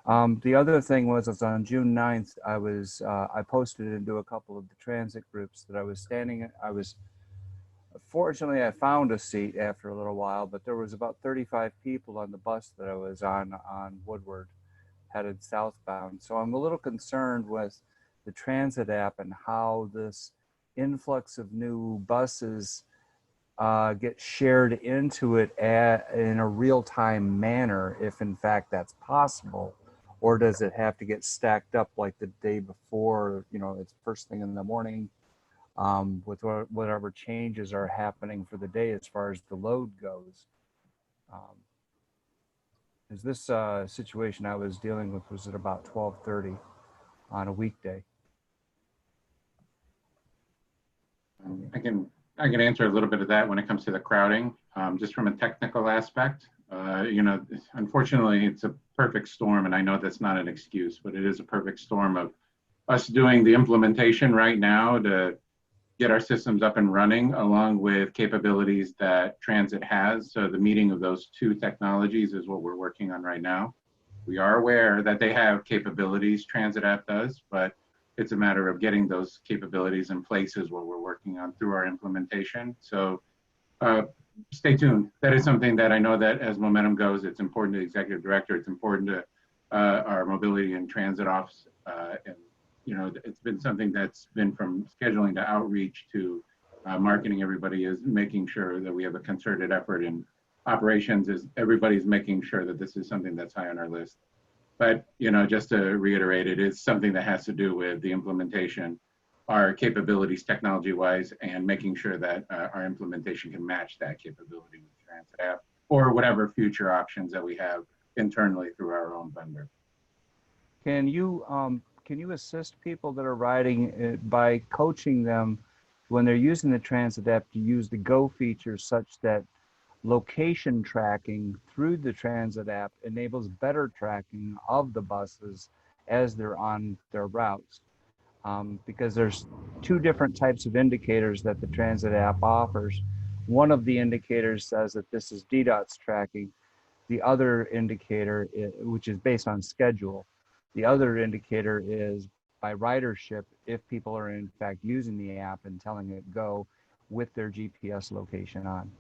The other thing was on June 9th, I posted into a couple of the transit groups that I was standing. Fortunately, I found a seat after a little while, but there was about 35 people on the bus that I was on Woodward, headed southbound. So I'm a little concerned with the transit app and how this influx of new buses get shared into it in a real-time manner, if in fact that's possible, or does it have to get stacked up like the day before, it's first thing in the morning, with whatever changes are happening for the day as far as the load goes. Is this situation I was dealing with was at about 12:30 on a weekday? I can answer a little bit of that when it comes to the crowding, just from a technical aspect. Unfortunately, it's a perfect storm, and I know that's not an excuse, but it is a perfect storm of us doing the implementation right now to get our systems up and running, along with capabilities that transit has. So the meeting of those two technologies is what we're working on right now. We are aware that they have capabilities, transit app does, but it's a matter of getting those capabilities in place is what we're working on through our implementation. So stay tuned. That is something that I know that as momentum goes, it's important to the executive director, it's important to our mobility and transit office. And it's been something that's been from scheduling to outreach to marketing. Everybody is making sure that we have a concerted effort in operations, is everybody's making sure that this is something that's high on our list. But, just to reiterate, it is something that has to do with the implementation, our capabilities technology-wise, and making sure that our implementation can match that capability with the transit app or whatever future options that we have internally through our own vendor. Can you assist people that are riding by coaching them when they're using the transit app to use the Go feature such that location tracking through the transit app enables better tracking of the buses as they're on their routes? Because there's two different types of indicators that the transit app offers. One of the indicators says that this is DDOT's tracking. The other indicator, which is based on schedule, the other indicator is by ridership, if people are in fact using the app and telling it go with their GPS location on.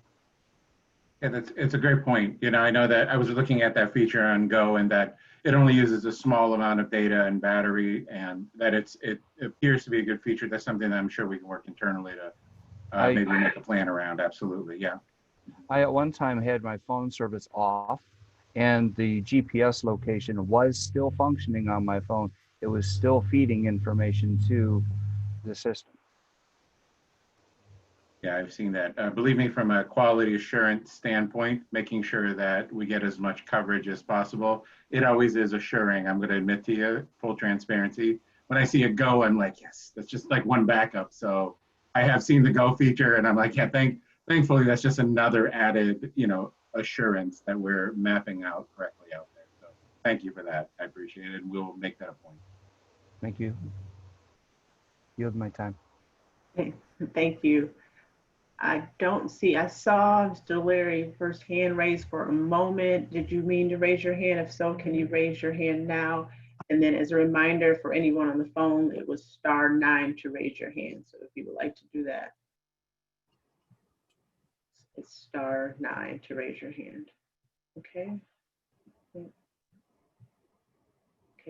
Yeah, it's a great point. I know that I was looking at that feature on Go and that it only uses a small amount of data and battery, and that it appears to be a good feature. That's something that I'm sure we can work internally to maybe make a plan around. Absolutely, yeah. I at one time had my phone service off and the GPS location was still functioning on my phone. It was still feeding information to the system. Yeah, I've seen that. Believe me, from a quality assurance standpoint, making sure that we get as much coverage as possible, it always is assuring. I'm going to admit to you, full transparency. When I see a Go, I'm like, yes, that's just like one backup. So I have seen the Go feature, and I'm like, yeah, thankfully, that's just another added, assurance that we're mapping out correctly out there. So thank you for that. I appreciate it. And we'll make that a point. Thank you. Yield my time. Thank you. I saw Mr. Larry first hand raised for a moment. Did you mean to raise your hand? If so, can you raise your hand now? And then as a reminder for anyone on the phone, it was *9 to raise your hand. So if you would like to do that, it's *9 to raise your hand. Okay. Okay,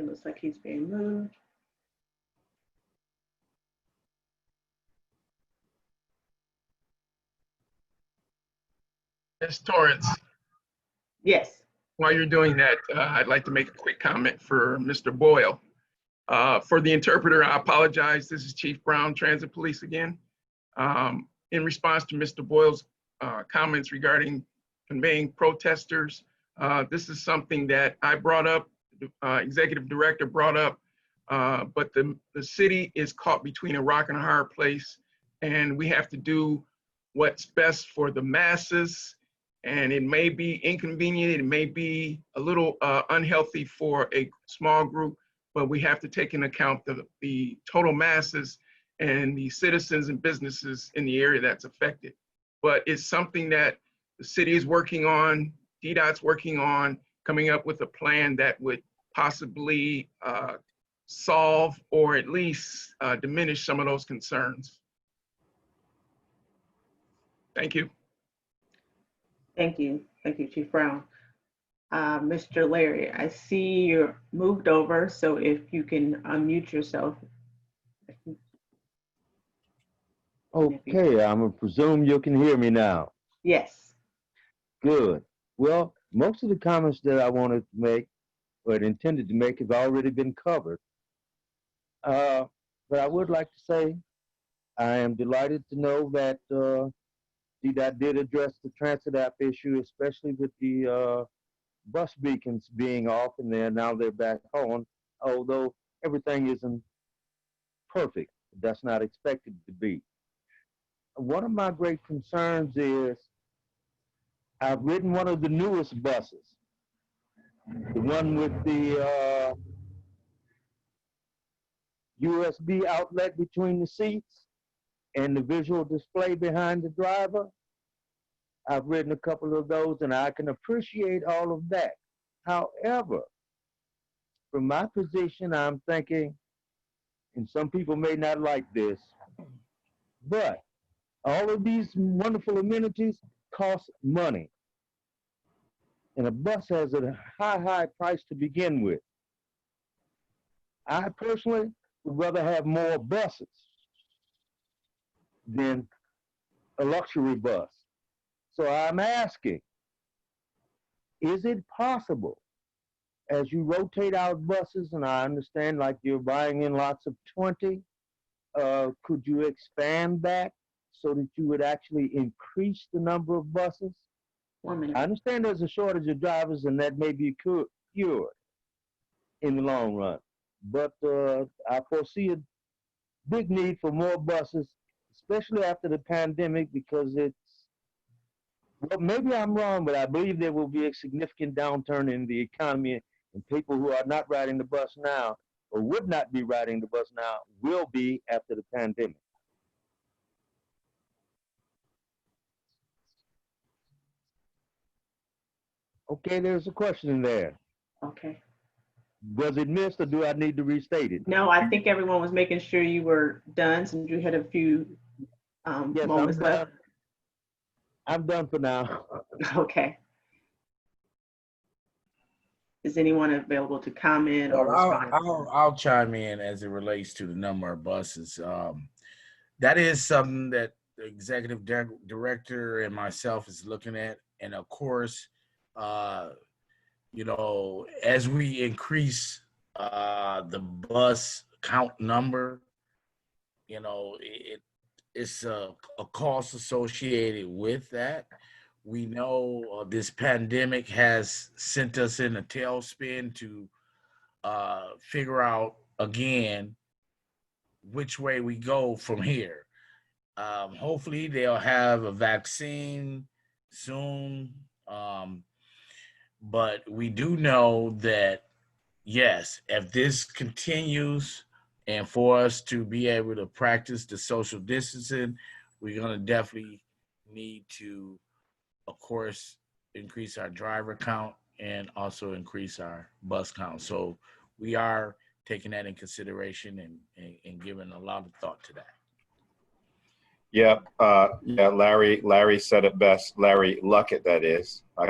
looks like he's being moved. Ms. Torrance. Yes. While you're doing that, I'd like to make a quick comment for Mr. Boyle. For the interpreter, I apologize. This is Chief Brown, Transit Police again. In response to Mr. Boyle's comments regarding conveying protesters, this is something that I brought up, Executive Director brought up, but the city is caught between a rock and a hard place, and we have to do what's best for the masses. And it may be inconvenient, it may be a little unhealthy for a small group, but we have to take into account the total masses and the citizens and businesses in the area that's affected. but it's something that the city is working on, DDOT's working on, coming up with a plan that would possibly solve or at least diminish some of those concerns. Thank you. Thank you. Thank you, Chief Brown. Mr. Larry, I see you're moved over, so if you can unmute yourself. Okay, I'm gonna presume you can hear me now. Yes. Good. Well, most of the comments that I wanted to make or intended to make have already been covered. But I would like to say I am delighted to know that DDOT did address the transit app issue, especially with the bus beacons being off and they're back on, although everything isn't perfect. That's not expected to be. One of my great concerns is I've ridden one of the newest buses, the one with the USB outlet between the seats and the visual display behind the driver. I've ridden a couple of those and I can appreciate all of that. However, from my position, I'm thinking, and some people may not like this, but all of these wonderful amenities cost money. And a bus has a high price to begin with. I personally would rather have more buses than a luxury bus. So I'm asking, is it possible as you rotate out buses, and I understand like you're buying in lots of 20, could you expand that so that you would actually increase the number of buses? 1 minute. I understand there's a shortage of drivers and that may be cured in the long run, but I foresee a big need for more buses, especially after the pandemic, because it's, well, maybe I'm wrong, but I believe there will be a significant downturn in the economy, and people who are not riding the bus now or would not be riding the bus now will be after the pandemic. Okay, there's a question in there. Okay. Was it missed or do I need to restate it? No, I think everyone was making sure you were done since you had a few Yes, moments left. I'm done for now. Okay. Is anyone available to comment or Well, respond? I'll chime in as it relates to the number of buses. That is something that the executive director and myself is looking at. And of course, you know, as we increase the bus count number, you know, it's a cost associated with that. We know this pandemic has sent us in a tailspin to figure out again which way we go from here. Hopefully they'll have a vaccine soon. But we do know that, yes, if this continues and for us to be able to practice the social distancing, we're going to definitely need to, of course, increase our driver count and also increase our bus count. So we are taking that in consideration and giving a lot of thought to that. Yeah, Larry said it best. Larry Luckett, that is. I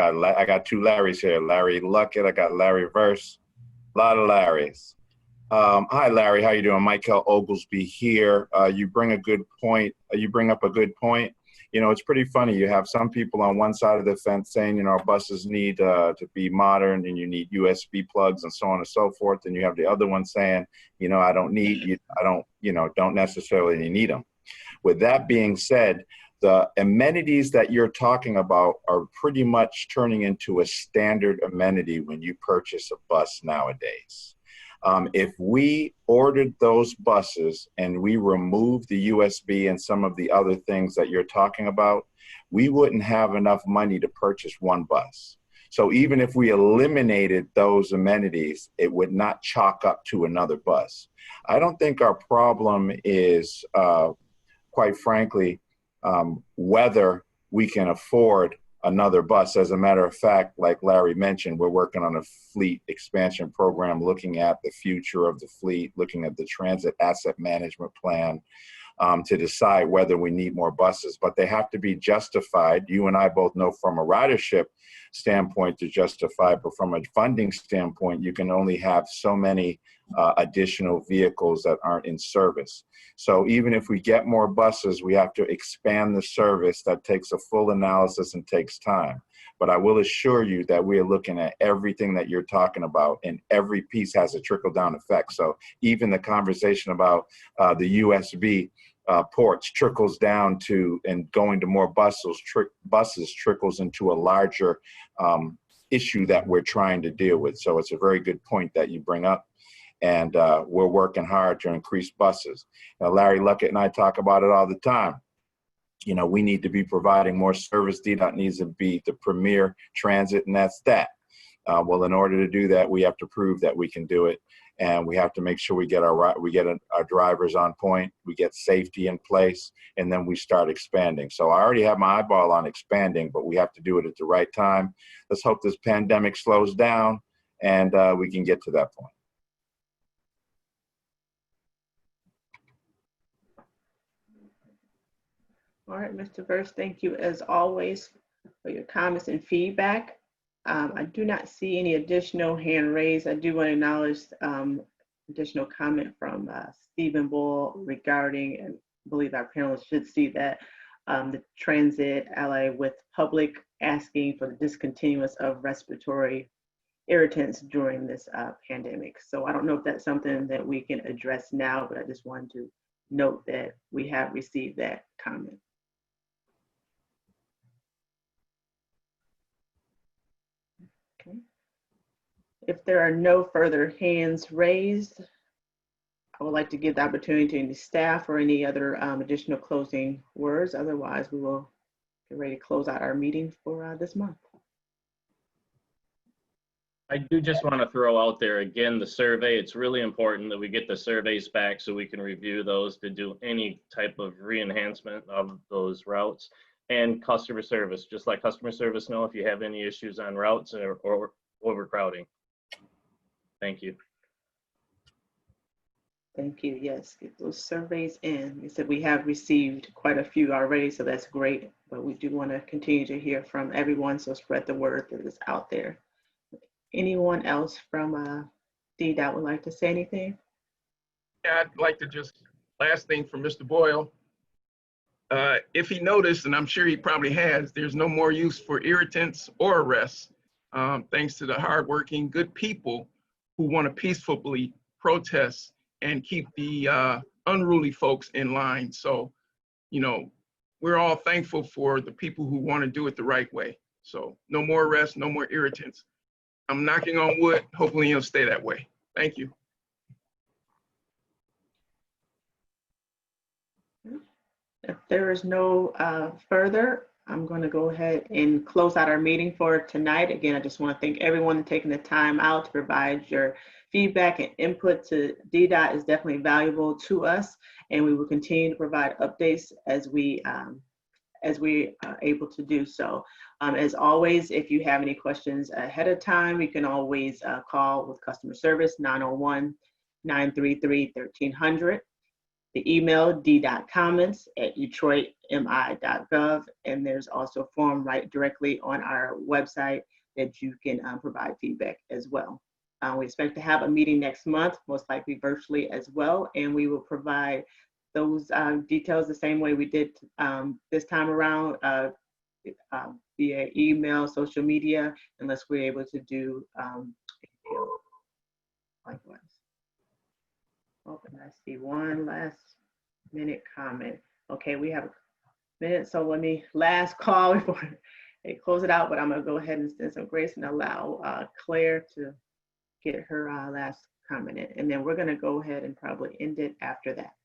got two Larrys here. Larry Luckett, I got Larry Verse. A lot of Larrys. Hi, Larry. How you doing? Michael Oglesby here. You bring a good point. You bring up a good point. You know, it's pretty funny. You have some people on one side of the fence saying, you know, buses need to be modern and you need USB plugs and so on and so forth. And you have the other one saying, you know, I don't necessarily need them. With that being said, the amenities that you're talking about are pretty much turning into a standard amenity when you purchase a bus nowadays. If we ordered those buses and we removed the USB and some of the other things that you're talking about, we wouldn't have enough money to purchase one bus. So even if we eliminated those amenities, it would not chalk up to another bus. I don't think our problem is, quite frankly, whether we can afford another bus. As a matter of fact, like Larry mentioned, we're working on a fleet expansion program, looking at the future of the fleet, looking at the transit asset management plan, to decide whether we need more buses, but they have to be justified. You and I both know from a ridership standpoint to justify, but from a funding standpoint, you can only have so many additional vehicles that aren't in service. So even if we get more buses, we have to expand the service. That takes a full analysis and takes time. But I will assure you that we are looking at everything that you're talking about, and every piece has a trickle-down effect. So even the conversation about the USB ports trickles down to, and going to more buses trickles into a larger issue that we're trying to deal with. So it's a very good point that you bring up. And we're working hard to increase buses. Now, Larry Luckett and I talk about it all the time. You know, we need to be providing more service. DDOT needs to be the premier transit, and that's that. Well, in order to do that, we have to prove that we can do it, and we have to make sure we get our drivers on point, we get safety in place, and then we start expanding. So I already have my eyeball on expanding, but we have to do it at the right time. Let's hope this pandemic slows down, and we can get to that point. All right, Mr. Verse, thank you as always for your comments and feedback. I do not see any additional hand raised. I do want to acknowledge additional comment from Stephen Boyle regarding, and I believe our panelists should see that, the transit ally with public asking for the discontinuance of respiratory irritants during this pandemic. So I don't know if that's something that we can address now, but I just wanted to note that we have received that comment. Okay. If there are no further hands raised, I would like to give the opportunity to any staff or any other additional closing words. Otherwise, we will get ready to close out our meeting for this month. I do just want to throw out there again, the survey. It's really important that we get the surveys back so we can review those to do any type of re-enhancement of those routes. And customer service, just let customer service know if you have any issues on routes or overcrowding. Thank you. Thank you. Yes, get those surveys in. You said we have received quite a few already, so that's great. But we do want to continue to hear from everyone, so spread the word that is out there. Anyone else from DDOT would like to say anything? Yeah, I'd like to just, last thing from Mr. Boyle. If he noticed, and I'm sure he probably has, there's no more use for irritants or arrests, thanks to the hardworking, good people who want to peacefully protest and keep the unruly folks in line. So, you know, we're all thankful for the people who want to do it the right way. So no more arrests, no more irritants. I'm knocking on wood. Hopefully it'll stay that way. Thank you. If there is no further, I'm going to go ahead and close out our meeting for tonight. Again, I just want to thank everyone for taking the time out to provide your feedback and input to DDOT. Is definitely valuable to us, and we will continue to provide updates as we are able to do so. As always, if you have any questions ahead of time, you can always call with customer service 901-933-1300. The email d.comments@detroitmi.gov, and there's also a form right directly on our website that you can provide feedback as well. We expect to have a meeting next month, most likely virtually as well, and we will provide those details the same way we did this time around via email, social media, unless we're able to do likewise. Oh, and I see one last minute comment. Okay, we have a minute, so let me last call before they close it out, but I'm gonna go ahead and send some grace and allow Claire to get her last comment in, and then we're gonna go ahead and probably end it after that.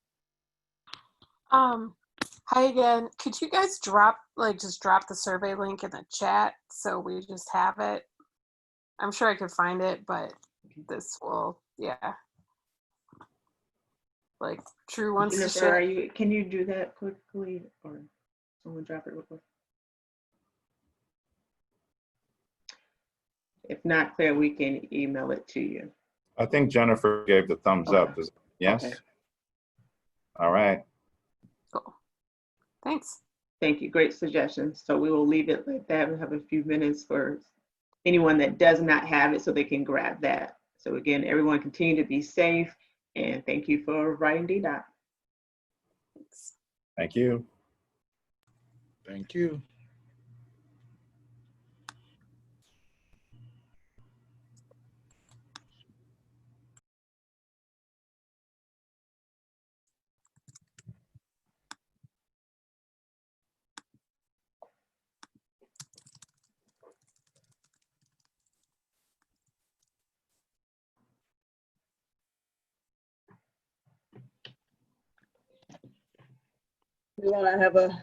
Hi again. Could you guys just drop the survey link in the chat so we just have it? I'm sure I could find it, but this will, yeah. Like True wants to share. Can you do that quickly, or someone drop it real quick? If not clear, we can email it to you. I think Jennifer gave the thumbs up. Yes? Okay. All right. Cool. Thanks. Thank you. Great suggestion. So we will leave it like that. We have a few minutes for anyone that does not have it so they can grab that. So again, everyone continue to be safe, and thank you for writing DDOT. Thank you. Thank you. We want to have a